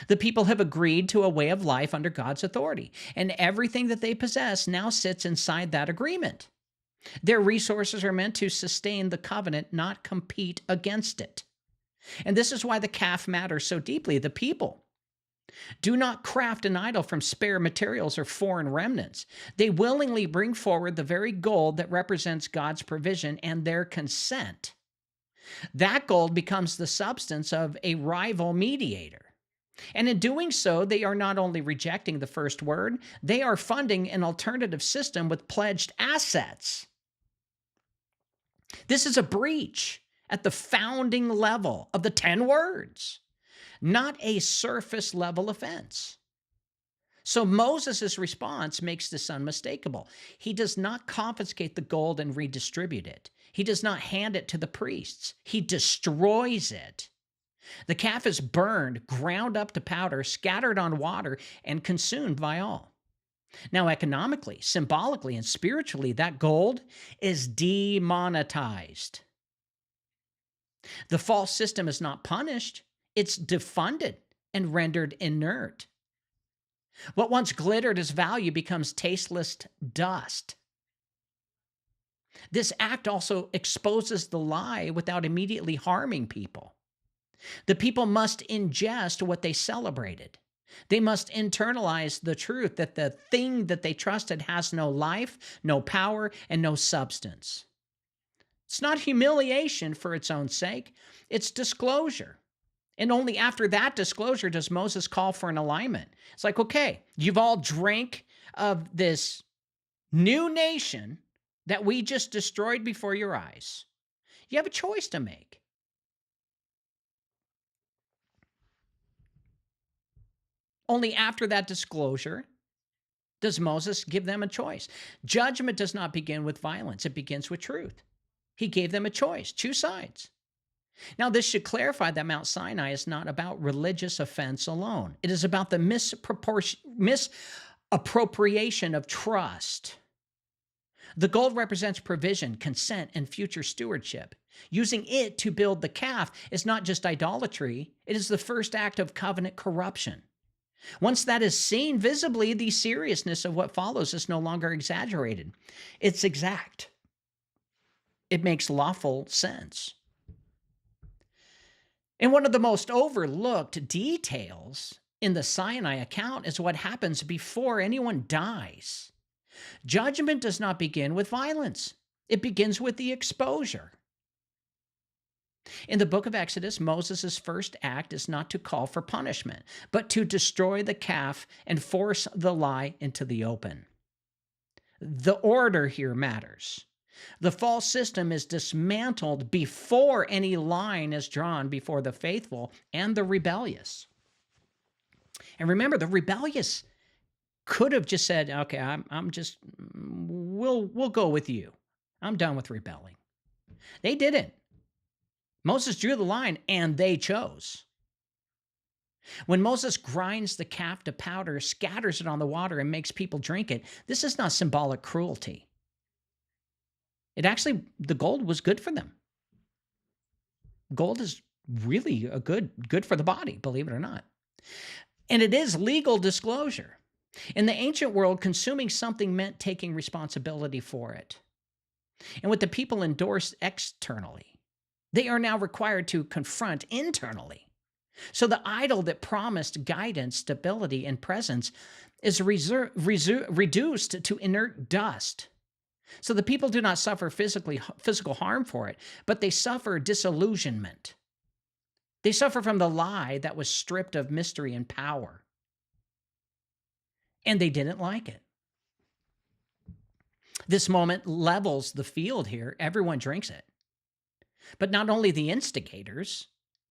Speaker 2: The people have agreed to a way of life under God's authority, and everything that they possess now sits inside that agreement. Their resources are meant to sustain the covenant, not compete against it. And this is why the calf matters so deeply. The people do not craft an idol from spare materials or foreign remnants. They willingly bring forward the very gold that represents God's provision and their consent. That gold becomes the substance of a rival mediator. And in doing so, they are not only rejecting the first word, they are funding an alternative system with pledged assets. This is a breach at the founding level of the 10 words, not a surface level offense. So Moses' response makes this unmistakable. He does not confiscate the gold and redistribute it. He does not hand it to the priests. He destroys it. The calf is burned, ground up to powder, scattered on water, and consumed by all. Now, economically, symbolically, and spiritually, that gold is demonetized. The false system is not punished. It's defunded and rendered inert. What once glittered as value becomes tasteless dust. This act also exposes the lie without immediately harming people. The people must ingest what they celebrated. They must internalize the truth that the thing that they trusted has no life, no power, and no substance. It's not humiliation for its own sake. It's disclosure. And only after that disclosure does Moses call for an alignment. It's like, okay, you've all drank of this new nation that we just destroyed before your eyes. You have a choice to make. Only after that disclosure does Moses give them a choice. Judgment does not begin with violence. It begins with truth. He gave them a choice, choose sides. Now, this should clarify that Mount Sinai is not about religious offense alone. It is about the misappropriation of trust. The gold represents provision, consent, and future stewardship. Using it to build the calf is not just idolatry, it is the first act of covenant corruption. Once that is seen visibly, the seriousness of what follows is no longer exaggerated. It's exact. It makes lawful sense. And one of the most overlooked details in the Sinai account is what happens before anyone dies. Judgment does not begin with violence. It begins with the exposure. In the book of Exodus, Moses' first act is not to call for punishment, but to destroy the calf and force the lie into the open. The order here matters. The false system is dismantled before any line is drawn before the faithful and the rebellious. And remember, the rebellious could have just said, okay, we'll go with you. I'm done with rebelling. They didn't. Moses drew the line and they chose. When Moses grinds the calf to powder, scatters it on the water, and makes people drink it, this is not symbolic cruelty. The gold was good for them. Gold is really a good for the body, believe it or not. And it is legal disclosure. In the ancient world, consuming something meant taking responsibility for it. And what the people endorsed externally, they are now required to confront internally. So the idol that promised guidance, stability, and presence is reduced to inert dust. So the people do not suffer physical harm for it, but they suffer disillusionment. They suffer from the lie that was stripped of mystery and power. And they didn't like it. This moment levels the field here. Everyone drinks it. But not only the instigators,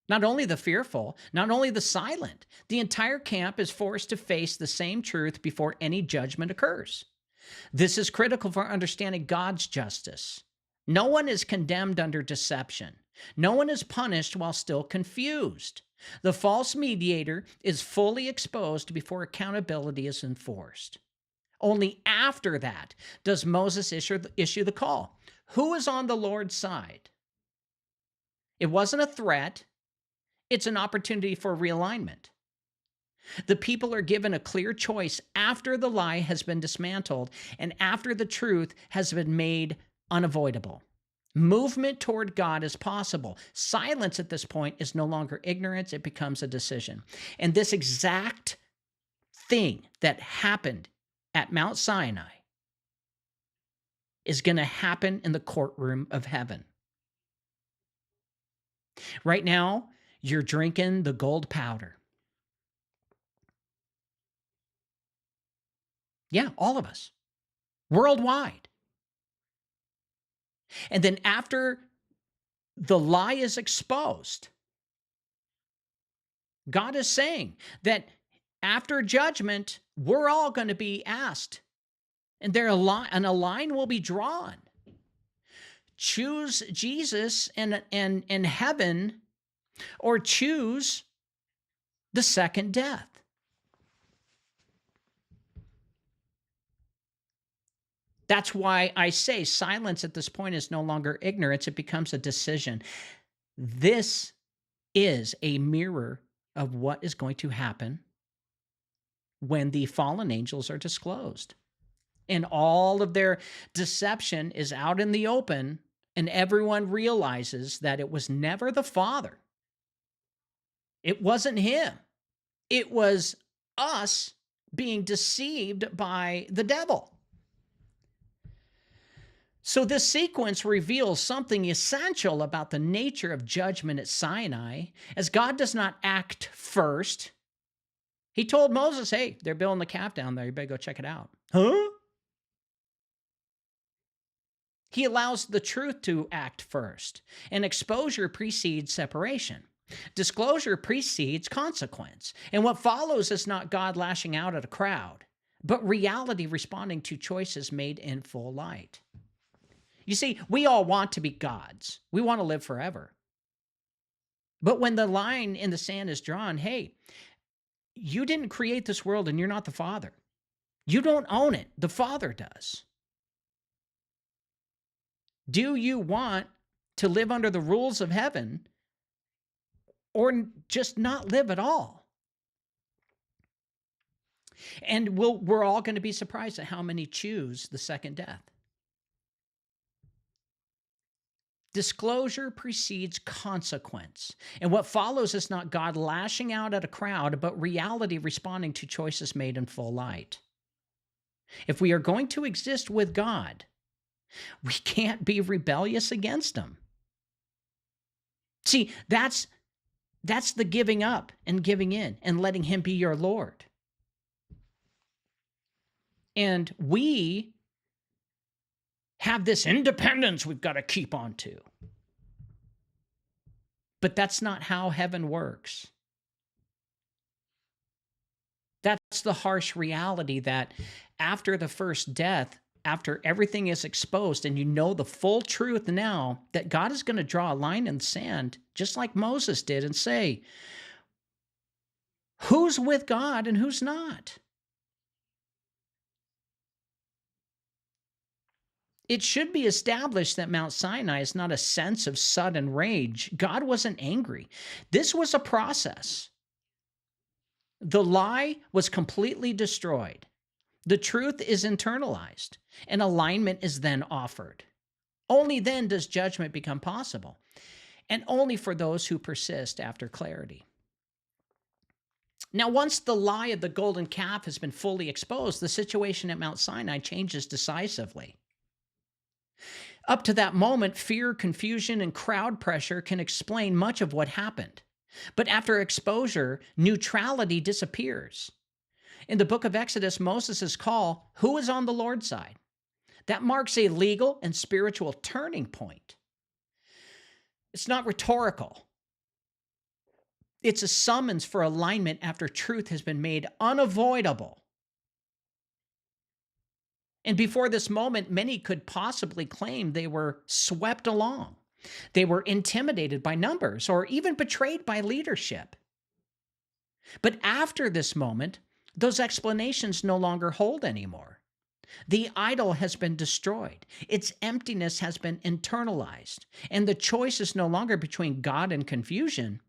Speaker 2: not only the fearful, not only the silent, the entire camp is forced to face the same truth before any judgment occurs. This is critical for understanding God's justice. No one is condemned under deception. No one is punished while still confused. The false mediator is fully exposed before accountability is enforced. Only after that does Moses issue the call. Who is on the Lord's side? It wasn't a threat. It's an opportunity for realignment. The people are given a clear choice after the lie has been dismantled and after the truth has been made unavoidable. Movement toward God is possible. Silence at this point is no longer ignorance. It becomes a decision. And this exact thing that happened at Mount Sinai is going to happen in the courtroom of heaven. Right now, you're drinking the gold powder. Yeah, all of us, worldwide. And then after the lie is exposed, God is saying that after judgment, we're all going to be asked, and a line will be drawn. Choose Jesus and heaven, or choose the second death. That's why I say silence at this point is no longer ignorance. It becomes a decision. This is a mirror of what is going to happen when the fallen angels are disclosed. And all of their deception is out in the open, and everyone realizes that it was never the Father. It wasn't him. It was us being deceived by the devil. So this sequence reveals something essential about the nature of judgment at Sinai, as God does not act first. He told Moses, hey, they're building the calf down there. You better go check it out. Huh? He allows the truth to act first, and exposure precedes separation. Disclosure precedes consequence, and what follows is not God lashing out at a crowd, but reality responding to choices made in full light. You see, we all want to be gods. We want to live forever. But when the line in the sand is drawn, hey, you didn't create this world and you're not the Father. You don't own it. The Father does. Do you want to live under the rules of heaven or just not live at all? And we're all going to be surprised at how many choose the second death. Disclosure precedes consequence. And what follows is not God lashing out at a crowd, but reality responding to choices made in full light. If we are going to exist with God, we can't be rebellious against him. See, that's the giving up and giving in and letting him be your Lord. And we have this independence we've got to keep on to. But that's not how heaven works. That's the harsh reality that after the first death, after everything is exposed and you know the full truth now, that God is going to draw a line in the sand, just like Moses did, and say, who's with God and who's not? It should be established that Mount Sinai is not a sense of sudden rage. God wasn't angry. This was a process. The lie was completely destroyed. The truth is internalized, and alignment is then offered. Only then does judgment become possible, and only for those who persist after clarity. Now, once the lie of the golden calf has been fully exposed, the situation at Mount Sinai changes decisively. Up to that moment, fear, confusion, and crowd pressure can explain much of what happened. But after exposure, neutrality disappears. In the book of Exodus, Moses' call, "Who is on the Lord's side?" That marks a legal and spiritual turning point. It's not rhetorical. It's a summons for alignment after truth has been made unavoidable. And before this moment, many could possibly claim they were swept along. They were intimidated by numbers or even betrayed by leadership. But after this moment, those explanations no longer hold anymore. The idol has been destroyed. Its emptiness has been internalized. And the choice is no longer between God and confusion,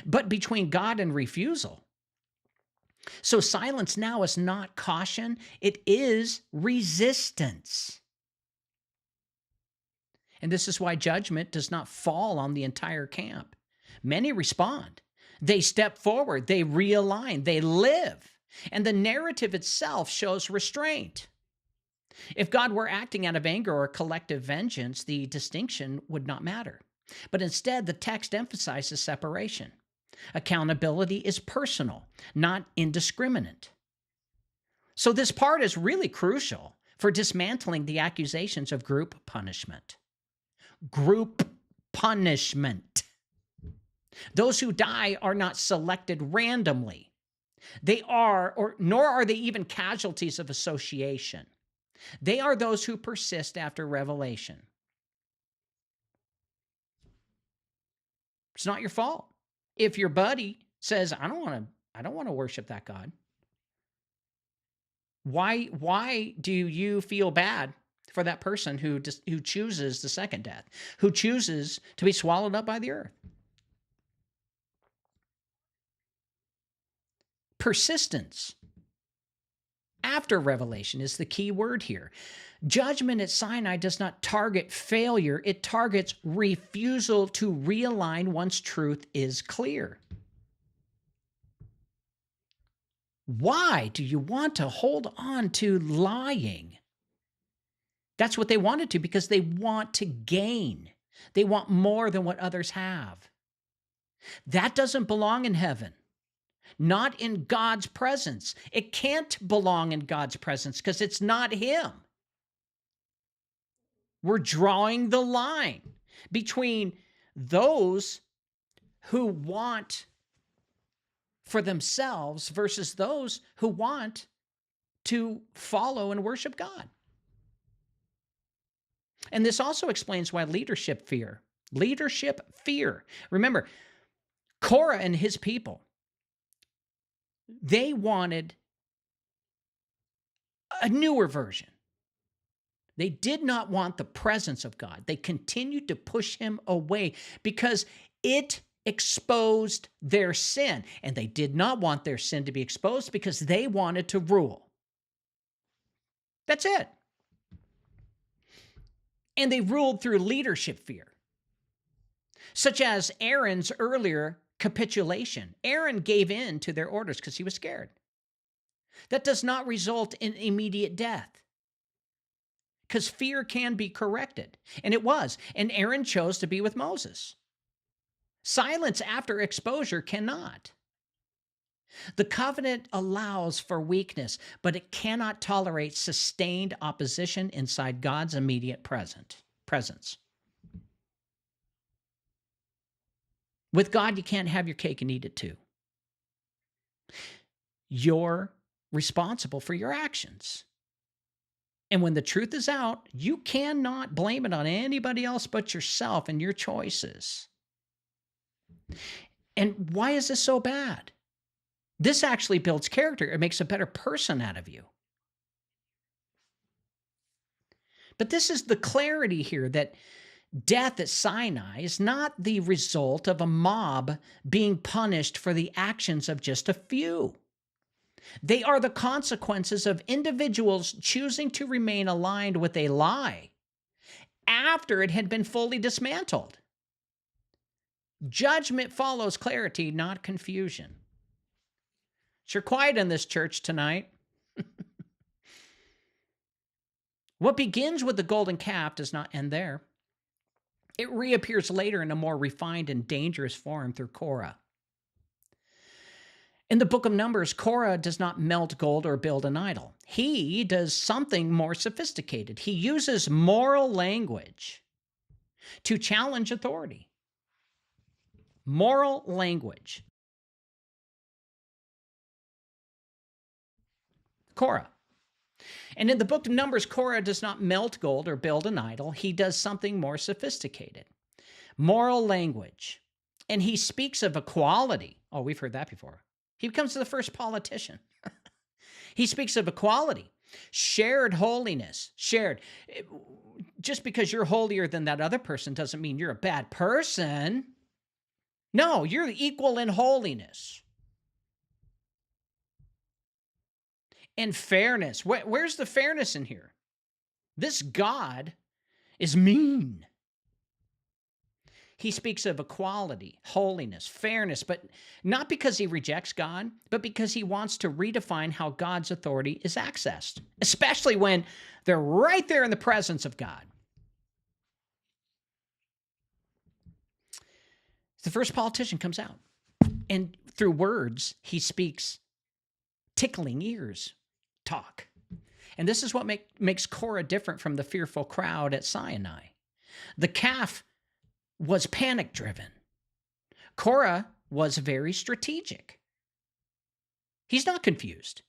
Speaker 2: but between God and refusal. So silence now is not caution, it is resistance. And this is why judgment does not fall on the entire camp. Many respond. They step forward, they realign, they live. And the narrative itself shows restraint. If God were acting out of anger or collective vengeance, the distinction would not matter. But instead, the text emphasizes separation. Accountability is personal, not indiscriminate. So this part is really crucial for dismantling the accusations of group punishment. Group punishment. Those who die are not selected randomly. They are, nor are they even casualties of association. They are those who persist after revelation. It's not your fault. If your buddy says, I don't want to worship that God. Why do you feel bad for that person who chooses the second death, who chooses to be swallowed up by the earth? Persistence after revelation is the key word here. Judgment at Sinai does not target failure. It targets refusal to realign once truth is clear. Why do you want to hold on to lying? That's what they wanted to, because they want to gain. They want more than what others have. That doesn't belong in heaven. Not in God's presence. It can't belong in God's presence because it's not Him. We're drawing the line between those who want for themselves versus those who want to follow and worship God. And this also explains why leadership fear. Remember, Korah and his people, they wanted a newer version. They did not want the presence of God. They continued to push Him away because it exposed their sin. And they did not want their sin to be exposed because they wanted to rule. That's it. And they ruled through leadership fear, such as Aaron's earlier capitulation. Aaron gave in to their orders because he was scared. That does not result in immediate death, because fear can be corrected. And it was. And Aaron chose to be with Moses. Silence after exposure cannot. The covenant allows for weakness, but it cannot tolerate sustained opposition inside God's immediate presence. With God, you can't have your cake and eat it too. You're responsible for your actions. And when the truth is out, you cannot blame it on anybody else but yourself and your choices. And why is this so bad? This actually builds character. It makes a better person out of you. But this is the clarity here that death at Sinai is not the result of a mob being punished for the actions of just a few. They are the consequences of individuals choosing to remain aligned with a lie after it had been fully dismantled. Judgment follows clarity, not confusion. Sure quiet in this church tonight. What begins with the golden calf does not end there. It reappears later in a more refined and dangerous form through Korah. In the book of Numbers, Korah does not melt gold or build an idol. He does something more sophisticated. He uses moral language to challenge authority. Moral language. Korah. And in the book of Numbers, Korah does not melt gold or build an idol. He does something more sophisticated. Moral language. And he speaks of equality. Oh, we've heard that before. He becomes the first politician. He speaks of equality, shared holiness, shared. Just because you're holier than that other person doesn't mean you're a bad person. No, you're equal in holiness. And fairness. Where's the fairness in here? This God is mean. He speaks of equality, holiness, fairness, but not because he rejects God, but because he wants to redefine how God's authority is accessed, especially when they're right there in the presence of God. The first politician comes out, and through words, he speaks tickling ears talk. And this is what makes Korah different from the fearful crowd at Sinai. The calf was panic-driven. Korah was very strategic. He's not confused.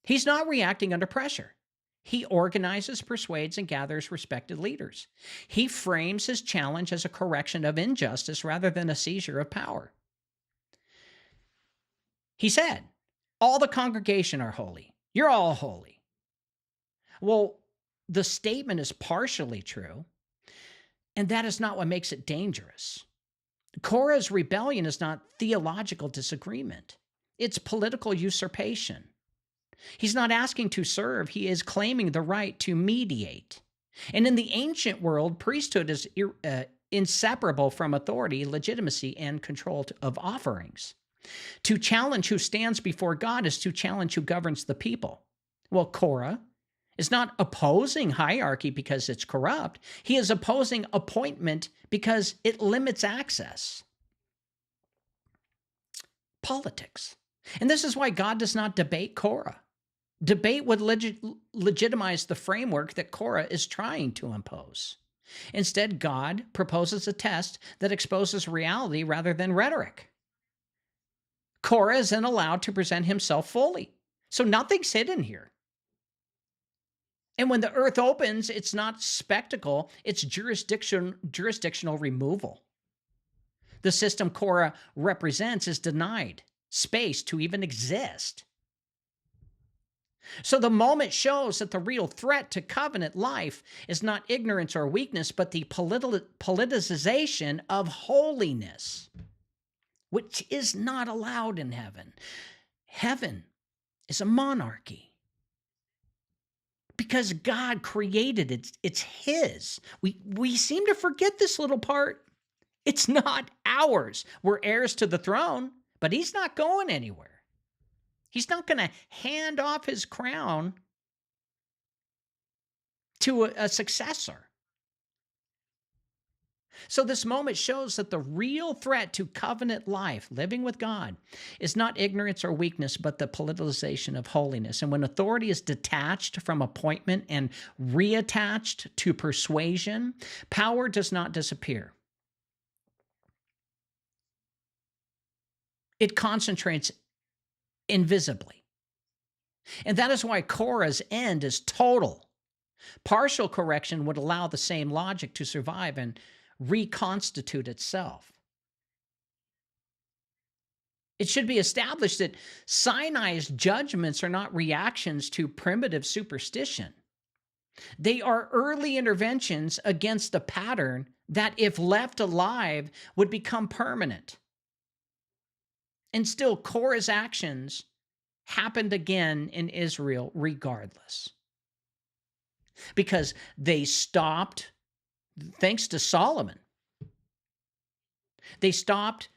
Speaker 2: He's not reacting under pressure. He organizes, persuades, and gathers respected leaders. He frames his challenge as a correction of injustice rather than a seizure of power. He said, all the congregation are holy. You're all holy. Well, the statement is partially true, and that is not what makes it dangerous. Korah's rebellion is not theological disagreement. It's political usurpation. He's not asking to serve. He is claiming the right to mediate. And in the ancient world, priesthood is inseparable from authority, legitimacy, and control of offerings. To challenge who stands before God is to challenge who governs the people. Well, Korah is not opposing hierarchy because it's corrupt. He is opposing appointment because it limits access. Politics. And this is why God does not debate Korah. Debate would legitimize the framework that Korah is trying to impose. Instead, God proposes a test that exposes reality rather than rhetoric. Korah isn't allowed to present himself fully. So nothing's hidden here. And when the earth opens, it's not spectacle, it's jurisdictional removal. The system Korah represents is denied space to even exist. So the moment shows that the real threat to covenant life is not ignorance or weakness, but the politicization of holiness, which is not allowed in heaven. Heaven is a monarchy. Because God created it, it's his. We seem to forget this little part. It's not ours. We're heirs to the throne, but he's not going anywhere. He's not going to hand off his crown to a successor. So this moment shows that the real threat to covenant life, living with God, is not ignorance or weakness, but the politicization of holiness. And when authority is detached from appointment and reattached to persuasion, power does not disappear. It concentrates invisibly. And that is why Korah's end is total. Partial correction would allow the same logic to survive and reconstitute itself. It should be established that Sinai's judgments are not reactions to primitive superstition. They are early interventions against a pattern that, if left alive, would become permanent. And still, Korah's actions happened again in Israel regardless. Because they stopped, thanks to Solomon, they stopped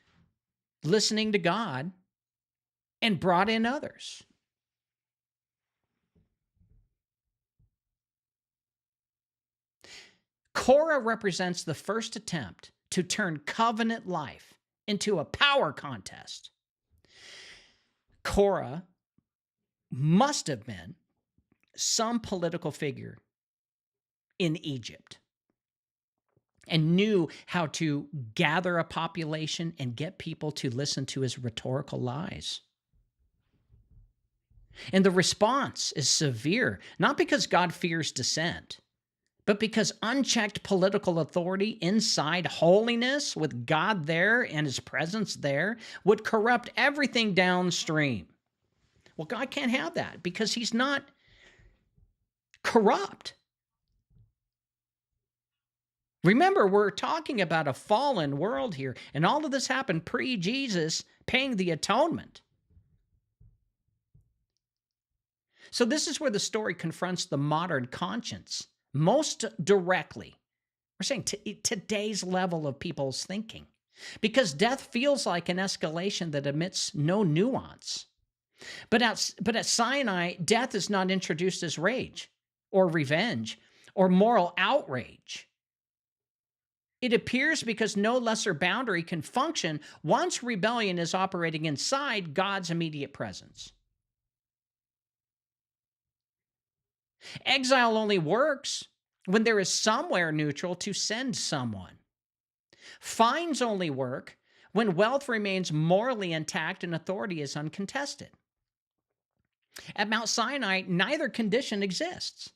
Speaker 2: listening to God and brought in others. Korah represents the first attempt to turn covenant life into a power contest. Korah must have been some political figure in Egypt and knew how to gather a population and get people to listen to his rhetorical lies. And the response is severe, not because God fears dissent, but because unchecked political authority inside holiness with God there and his presence there would corrupt everything downstream. Well, God can't have that because he's not corrupt. Remember, we're talking about a fallen world here, and all of this happened pre-Jesus paying the atonement. So this is where the story confronts the modern conscience most directly. We're saying today's level of people's thinking, because death feels like an escalation that emits no nuance. But at Sinai, death is not introduced as rage or revenge or moral outrage. It appears because no lesser boundary can function once rebellion is operating inside God's immediate presence. Exile only works when there is somewhere neutral to send someone. Fines only work when wealth remains morally intact and authority is uncontested. At Mount Sinai, neither condition exists.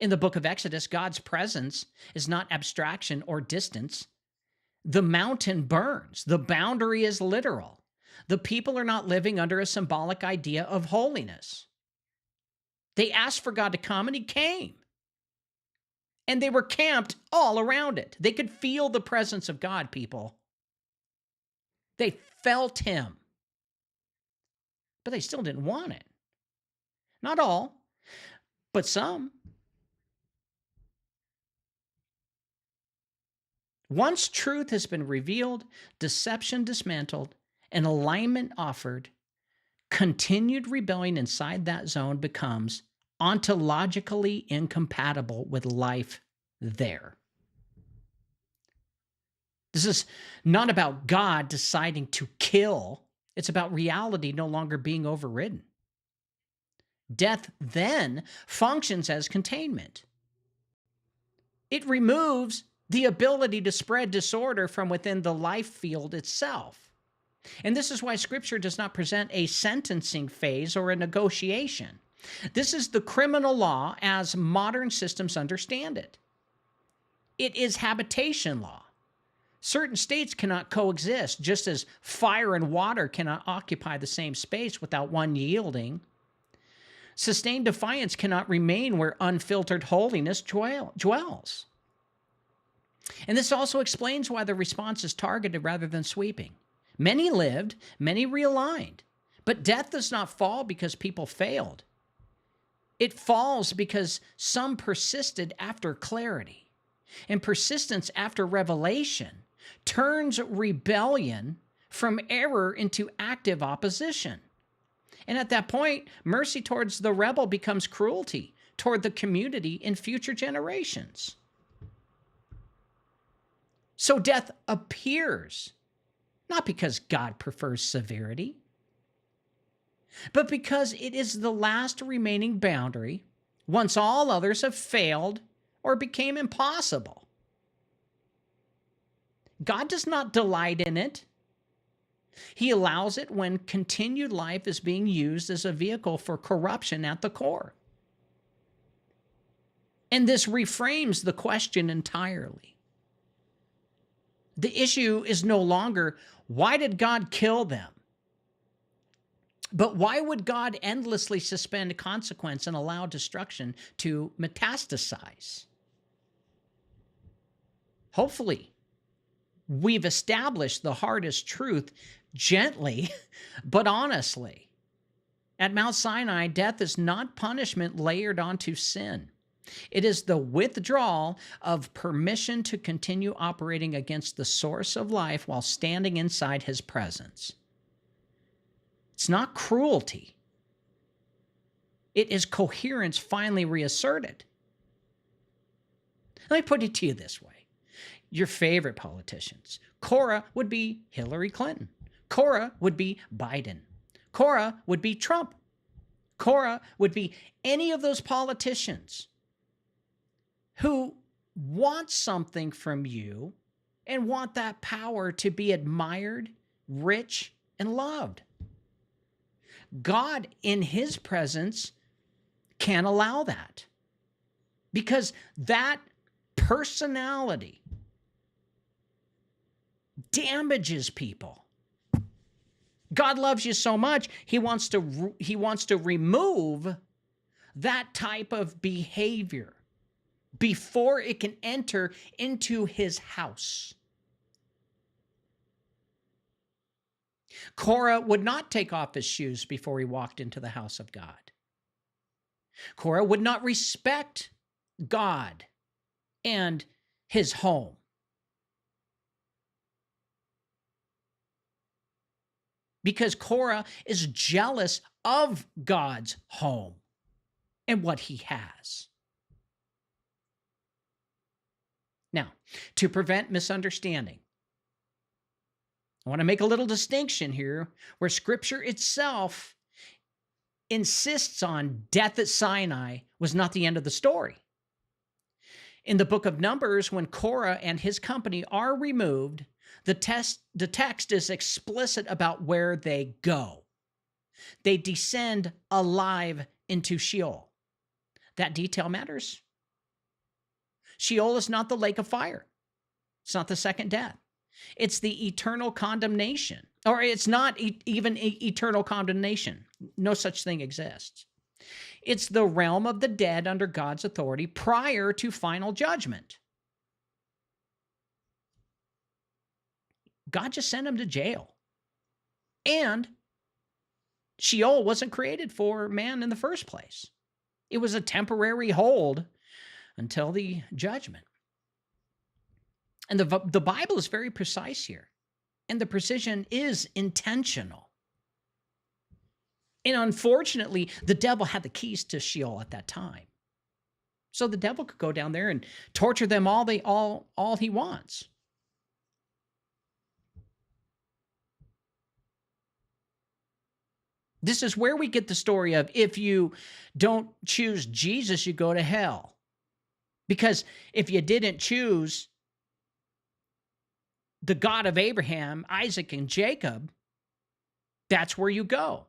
Speaker 2: In the book of Exodus, God's presence is not abstraction or distance. The mountain burns. The boundary is literal. The people are not living under a symbolic idea of holiness. They asked for God to come, and he came. And they were camped all around it. They could feel the presence of God, people. They felt him. But they still didn't want it. Not all, but some. Once truth has been revealed, deception dismantled, and alignment offered, continued rebellion inside that zone becomes ontologically incompatible with life there. This is not about God deciding to kill. It's about reality no longer being overridden. Death then functions as containment. It removes the ability to spread disorder from within the life field itself. And this is why Scripture does not present a sentencing phase or a negotiation. This is the criminal law as modern systems understand it. It is habitation law. Certain states cannot coexist, just as fire and water cannot occupy the same space without one yielding. Sustained defiance cannot remain where unfiltered holiness dwells. And this also explains why the response is targeted rather than sweeping. Many lived, many realigned, but death does not fall because people failed. It falls because some persisted after clarity, and persistence after revelation turns rebellion from error into active opposition. And at that point, mercy towards the rebel becomes cruelty toward the community in future generations. So death appears, not because God prefers severity, but because it is the last remaining boundary once all others have failed or became impossible. God does not delight in it. He allows it when continued life is being used as a vehicle for corruption at the core. And this reframes the question entirely. The issue is no longer, why did God kill them? But why would God endlessly suspend consequence and allow destruction to metastasize? Hopefully, we've established the hardest truth gently, but honestly. At Mount Sinai, death is not punishment layered onto sin. It is the withdrawal of permission to continue operating against the source of life while standing inside his presence. It's not cruelty. It is coherence finally reasserted. Let me put it to you this way. Your favorite politicians. Cora would be Hillary Clinton. Cora would be Biden. Cora would be Trump. Cora would be any of those politicians who want something from you and want that power to be admired, rich, and loved. God, in his presence, can't allow that because that personality damages people. God loves you so much, he wants to remove that type of behavior before it can enter into his house. Korah would not take off his shoes before he walked into the house of God. Korah would not respect God and his home. Because Korah is jealous of God's home and what he has. Now, to prevent misunderstanding, I want to make a little distinction here where Scripture itself insists on death at Sinai was not the end of the story. In the book of Numbers, when Korah and his company are removed, the text is explicit about where they go. They descend alive into Sheol. That detail matters. Sheol is not the lake of fire. It's not the second death. It's the eternal condemnation, or it's not even eternal condemnation. No such thing exists. It's the realm of the dead under God's authority prior to final judgment. God just sent him to jail. And Sheol wasn't created for man in the first place. It was a temporary hold until the judgment. And the Bible is very precise here. And the precision is intentional. And unfortunately, the devil had the keys to Sheol at that time. So the devil could go down there and torture them all he wants. This is where we get the story of if you don't choose Jesus, you go to hell. Because if you didn't choose the God of Abraham, Isaac, and Jacob, that's where you go.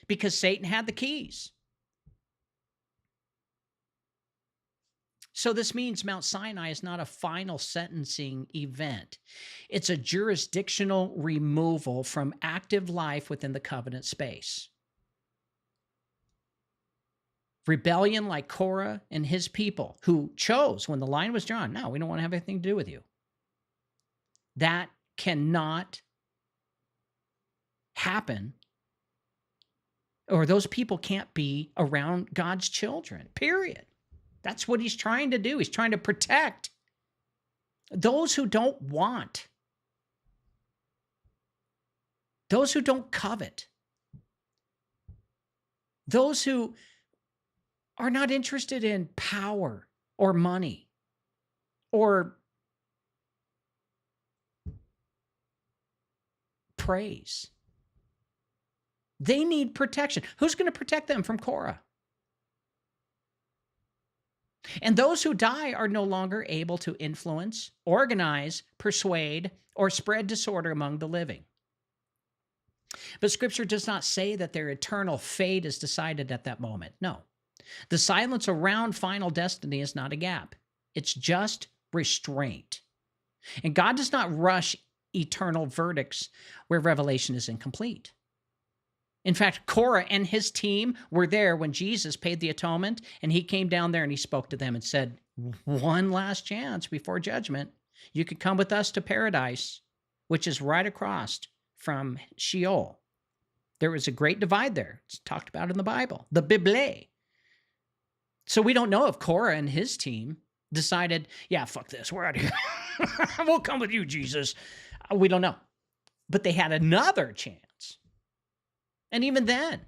Speaker 2: Because Satan had the keys. So this means Mount Sinai is not a final sentencing event. It's a jurisdictional removal from active life within the covenant space. Rebellion like Korah and his people who chose when the line was drawn, no, we don't want to have anything to do with you. That cannot happen, or those people can't be around God's children, period. That's what he's trying to do. He's trying to protect those who don't want, those who don't covet, those who are not interested in power or money or praise. They need protection. Who's going to protect them from Korah? And those who die are no longer able to influence, organize, persuade, or spread disorder among the living. But Scripture does not say that their eternal fate is decided at that moment. No. The silence around final destiny is not a gap. It's just restraint. And God does not rush eternal verdicts where revelation is incomplete. In fact, Korah and his team were there when Jesus paid the atonement, and he came down there and he spoke to them and said, one last chance before judgment. You could come with us to paradise, which is right across from Sheol. There was a great divide there. It's talked about in the Bible, the Bible. So we don't know if Korah and his team decided, yeah, fuck this, we're out of here. We'll come with you, Jesus. We don't know. But they had another chance. And even then,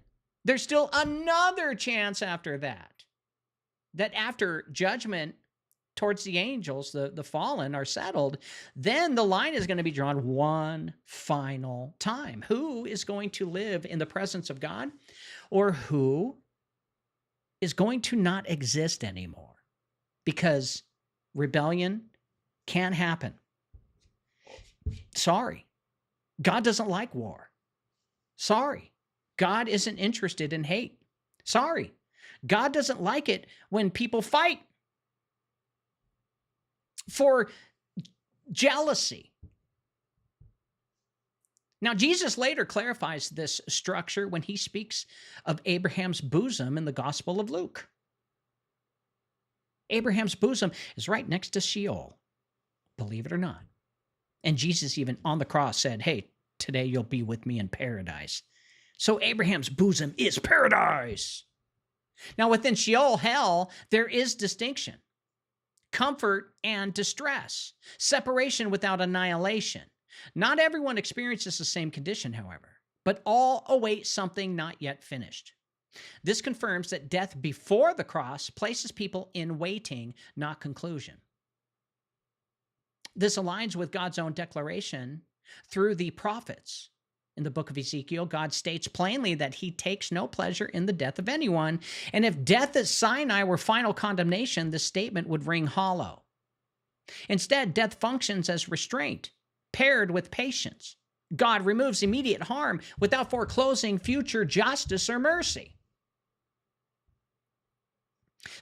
Speaker 2: there's still another chance after that. That after judgment towards the angels, the fallen, are settled, then the line is going to be drawn one final time. Who is going to live in the presence of God, or who is going to not exist anymore? Because rebellion can't happen. Sorry. God doesn't like war. Sorry. God isn't interested in hate. Sorry. God doesn't like it when people fight for jealousy. Now, Jesus later clarifies this structure when he speaks of Abraham's bosom in the Gospel of Luke. Abraham's bosom is right next to Sheol, believe it or not. And Jesus even on the cross said, hey, today you'll be with me in paradise. So Abraham's bosom is paradise. Now, within Sheol, hell, there is distinction, comfort and distress, separation without annihilation. Not everyone experiences the same condition, however, but all await something not yet finished. This confirms that death before the cross places people in waiting, not conclusion. This aligns with God's own declaration through the prophets. In the book of Ezekiel, God states plainly that he takes no pleasure in the death of anyone. And if death at Sinai were final condemnation, this statement would ring hollow. Instead, death functions as restraint, paired with patience. God removes immediate harm without foreclosing future justice or mercy.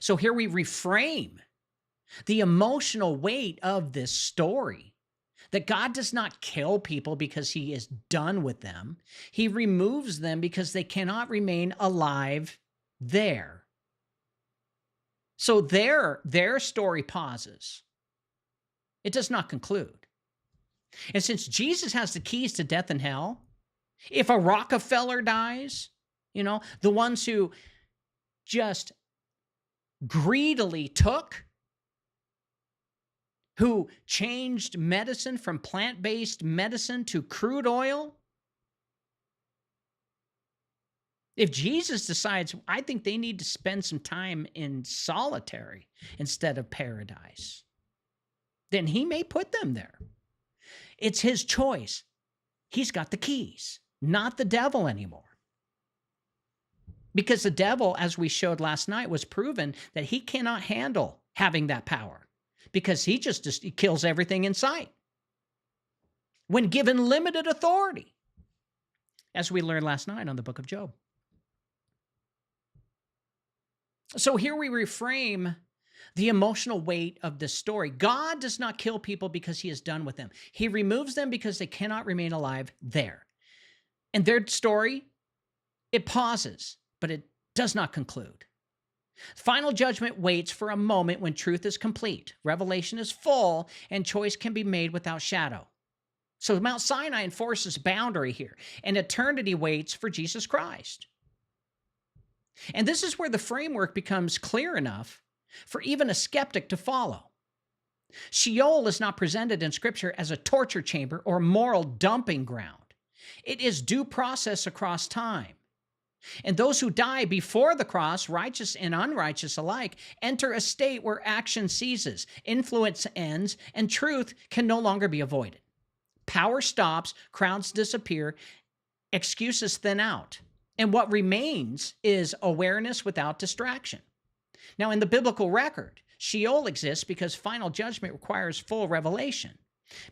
Speaker 2: So here we reframe the emotional weight of this story. That God does not kill people because he is done with them. He removes them because they cannot remain alive there. So their story pauses. It does not conclude. And since Jesus has the keys to death and hell, if a Rockefeller dies, the ones who just greedily took, who changed medicine from plant-based medicine to crude oil. If Jesus decides, I think they need to spend some time in solitary instead of paradise, then he may put them there. It's his choice. He's got the keys, not the devil anymore. Because the devil, as we showed last night, was proven that he cannot handle having that power. Because he kills everything in sight when given limited authority, as we learned last night on the book of Job. So here we reframe the emotional weight of this story. God does not kill people because he is done with them. He removes them because they cannot remain alive there. And their story, it pauses, but it does not conclude. Final judgment waits for a moment when truth is complete, revelation is full, and choice can be made without shadow. So Mount Sinai enforces boundary here, and eternity waits for Jesus Christ. And this is where the framework becomes clear enough for even a skeptic to follow. Sheol is not presented in Scripture as a torture chamber or moral dumping ground. It is due process across time. And those who die before the cross, righteous and unrighteous alike, enter a state where action ceases, influence ends, and truth can no longer be avoided. Power stops, crowds disappear, excuses thin out. And what remains is awareness without distraction. Now, in the biblical record, Sheol exists because final judgment requires full revelation.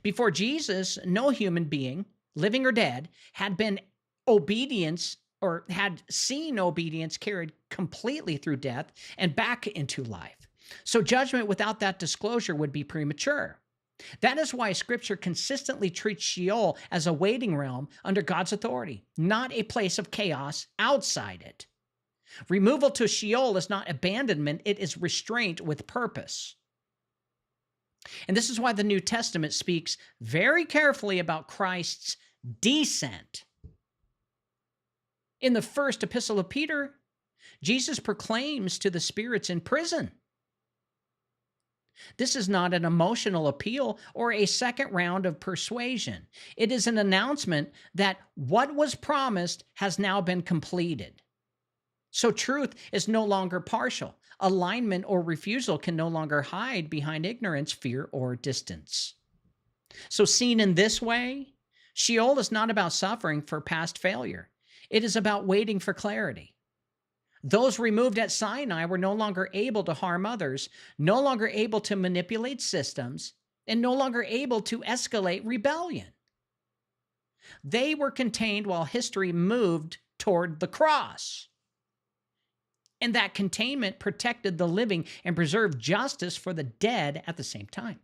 Speaker 2: Before Jesus, no human being, living or dead, had been obedience or had seen obedience carried completely through death and back into life. So judgment without that disclosure would be premature. That is why Scripture consistently treats Sheol as a waiting realm under God's authority, not a place of chaos outside it. Removal to Sheol is not abandonment, it is restraint with purpose. And this is why the New Testament speaks very carefully about Christ's descent. In the first epistle of Peter, Jesus proclaims to the spirits in prison. This is not an emotional appeal or a second round of persuasion. It is an announcement that what was promised has now been completed. So truth is no longer partial. Alignment or refusal can no longer hide behind ignorance, fear, or distance. So seen in this way, Sheol is not about suffering for past failure. It is about waiting for clarity. Those removed at Sinai were no longer able to harm others, no longer able to manipulate systems, and no longer able to escalate rebellion. They were contained while history moved toward the cross. And that containment protected the living and preserved justice for the dead at the same time.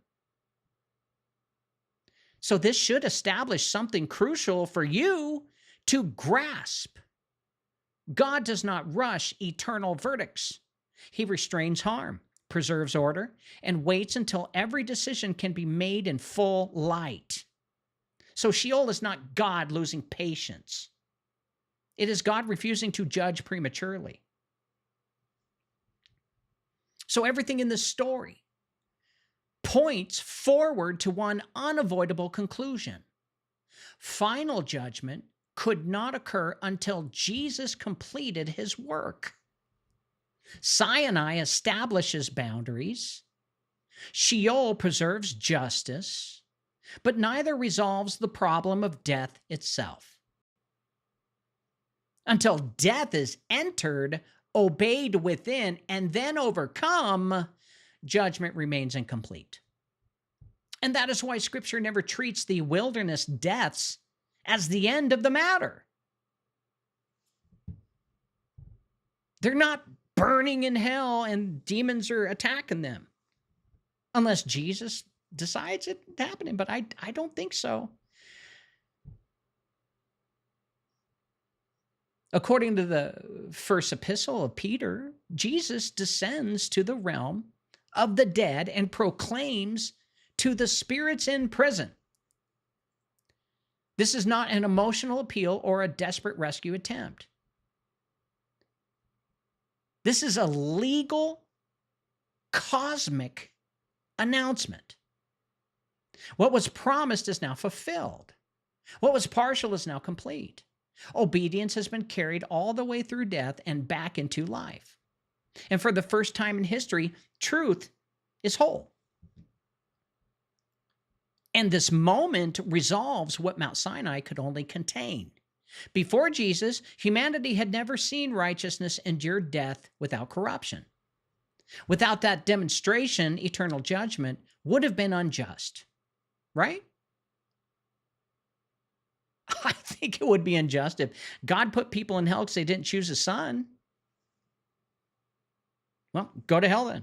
Speaker 2: So this should establish something crucial for you to grasp. God does not rush eternal verdicts. He restrains harm, preserves order, and waits until every decision can be made in full light. So Sheol is not God losing patience. It is God refusing to judge prematurely. So everything in this story points forward to one unavoidable conclusion. Final judgment could not occur until Jesus completed his work. Sinai establishes boundaries. Sheol preserves justice, but neither resolves the problem of death itself. Until death is entered, obeyed within, and then overcome, judgment remains incomplete. And that is why Scripture never treats the wilderness deaths as the end of the matter. They're not burning in hell and demons are attacking them. Unless Jesus decides it's happening, but I don't think so. According to the first epistle of Peter, Jesus descends to the realm of the dead and proclaims to the spirits in prison. This is not an emotional appeal or a desperate rescue attempt. This is a legal, cosmic announcement. What was promised is now fulfilled. What was partial is now complete. Obedience has been carried all the way through death and back into life. And for the first time in history, truth is whole. And this moment resolves what Mount Sinai could only contain. Before Jesus, humanity had never seen righteousness endure death without corruption. Without that demonstration, eternal judgment would have been unjust, right? I think it would be unjust if God put people in hell because they didn't choose his son. Well, go to hell then.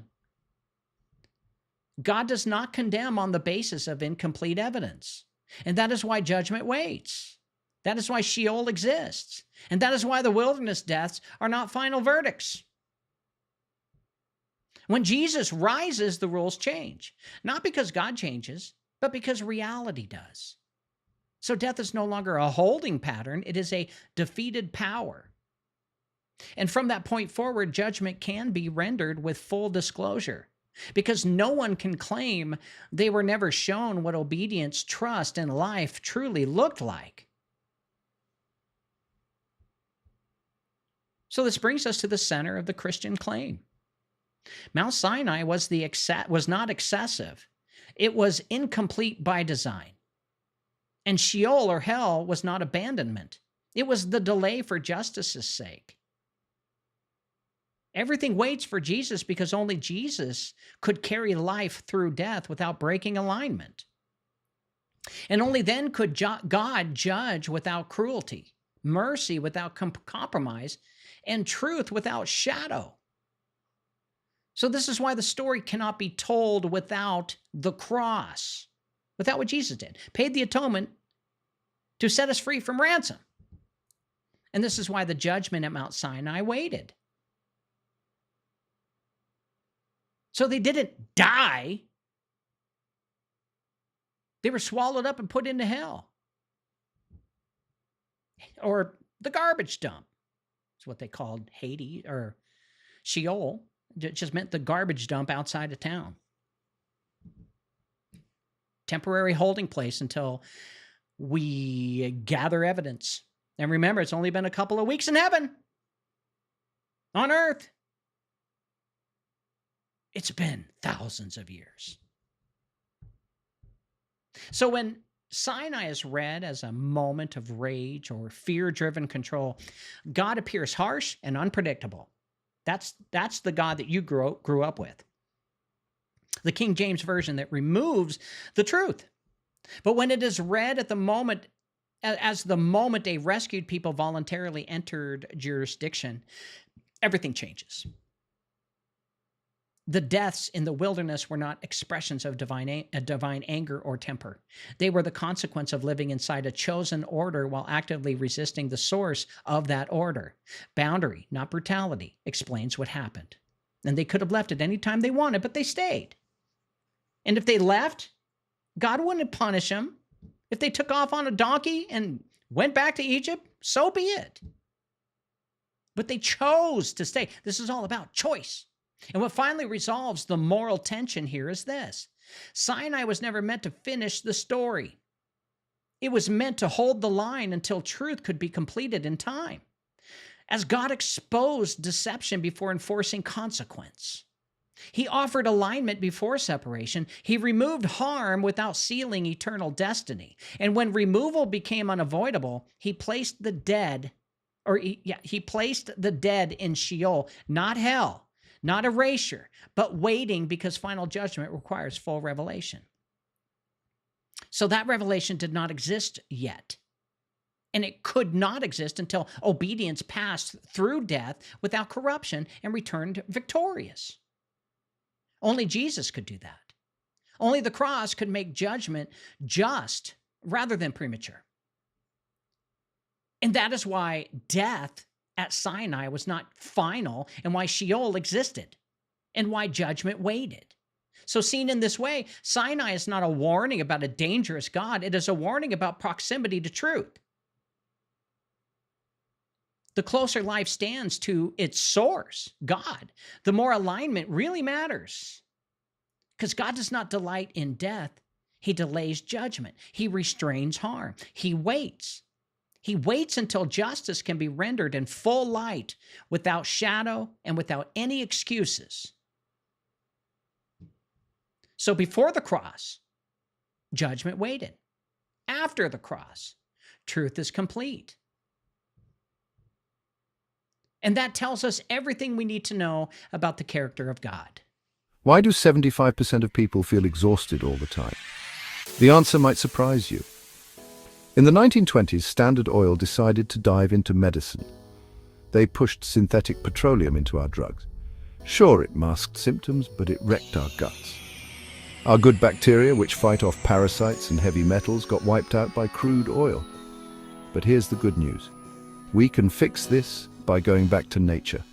Speaker 2: God does not condemn on the basis of incomplete evidence. And that is why judgment waits. That is why Sheol exists. And that is why the wilderness deaths are not final verdicts. When Jesus rises, the rules change. Not because God changes, but because reality does. So death is no longer a holding pattern. It is a defeated power. And from that point forward, judgment can be rendered with full disclosure, because no one can claim they were never shown what obedience, trust, and life truly looked like. So this brings us to the center of the Christian claim. Mount Sinai was not excessive. It was incomplete by design. And Sheol, or hell, was not abandonment. It was the delay for justice's sake. Everything waits for Jesus because only Jesus could carry life through death without breaking alignment. And only then could God judge without cruelty, mercy without compromise, and truth without shadow. So this is why the story cannot be told without the cross. without what Jesus did. Paid the atonement to set us free from ransom. And this is why the judgment at Mount Sinai waited. So they didn't die. They were swallowed up and put into hell. Or the garbage dump. That's what they called Hades or Sheol. It just meant the garbage dump outside of town. Temporary holding place until we gather evidence. And remember, it's only been a couple of weeks in heaven. On earth. It's been thousands of years. So when Sinai is read as a moment of rage or fear-driven control, God appears harsh and unpredictable. That's the God that you grew up with. The King James Version that removes the truth. But when it is read at the moment, as the moment a rescued people voluntarily entered jurisdiction, everything changes. The deaths in the wilderness were not expressions of divine anger or temper. They were the consequence of living inside a chosen order while actively resisting the source of that order. Boundary, not brutality, explains what happened. And they could have left at any time they wanted, but they stayed. And if they left, God wouldn't punish them. If they took off on a donkey and went back to Egypt, so be it. But they chose to stay. This is all about choice. And what finally resolves the moral tension here is this. Sinai was never meant to finish the story. It was meant to hold the line until truth could be completed in time. As God exposed deception before enforcing consequence. He offered alignment before separation. He removed harm without sealing eternal destiny. And when removal became unavoidable, he placed the dead in Sheol, not hell. Not erasure, but waiting because final judgment requires full revelation. So that revelation did not exist yet. And it could not exist until obedience passed through death without corruption and returned victorious. Only Jesus could do that. Only the cross could make judgment just rather than premature. And that is why death at Sinai was not final, and why Sheol existed, and why judgment waited. So seen in this way, Sinai is not a warning about a dangerous God. It is a warning about proximity to truth. The closer life stands to its source, God, the more alignment really matters. Because God does not delight in death. He delays judgment. He restrains harm. He waits. He waits until justice can be rendered in full light, without shadow and without any excuses. So before the cross, judgment waited. After the cross, truth is complete. And that tells us everything we need to know about the character of God.
Speaker 4: Why do 75% of people feel exhausted all the time? The answer might surprise you. In the 1920s, Standard Oil decided to dive into medicine. They pushed synthetic petroleum into our drugs. Sure, it masked symptoms, but it wrecked our guts. Our good bacteria, which fight off parasites and heavy metals, got wiped out by crude oil. But here's the good news. We can fix this by going back to nature.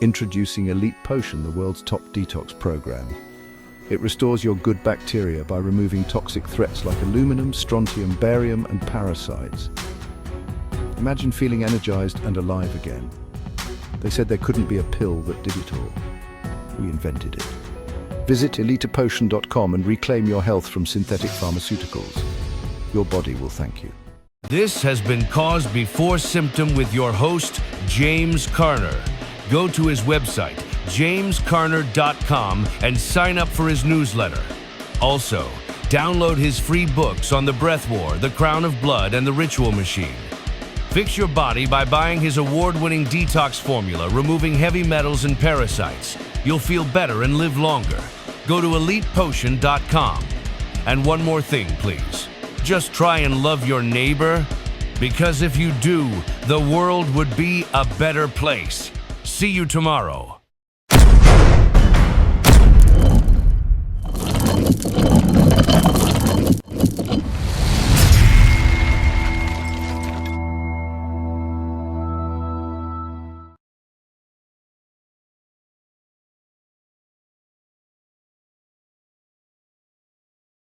Speaker 4: Introducing Elite Potion, the world's top detox program. It restores your good bacteria by removing toxic threats like aluminum, strontium, barium, and parasites. Imagine feeling energized and alive again. They said there couldn't be a pill that did it all. We invented it. Visit elitepotion.com and reclaim your health from synthetic pharmaceuticals. Your body will thank you.
Speaker 1: This has been Cause Before Symptom with your host, James Carner. Go to his website, jamescarner.com, and sign up for his newsletter. Also, download his free books on the breath war, the crown of blood, and the ritual machine. Fix your body by buying his award-winning detox formula, removing heavy metals and parasites. You'll feel better and live longer. Go to elitepotion.com. And one more thing, please. Just try and love your neighbor, because if you do, the world would be a better place. See you tomorrow.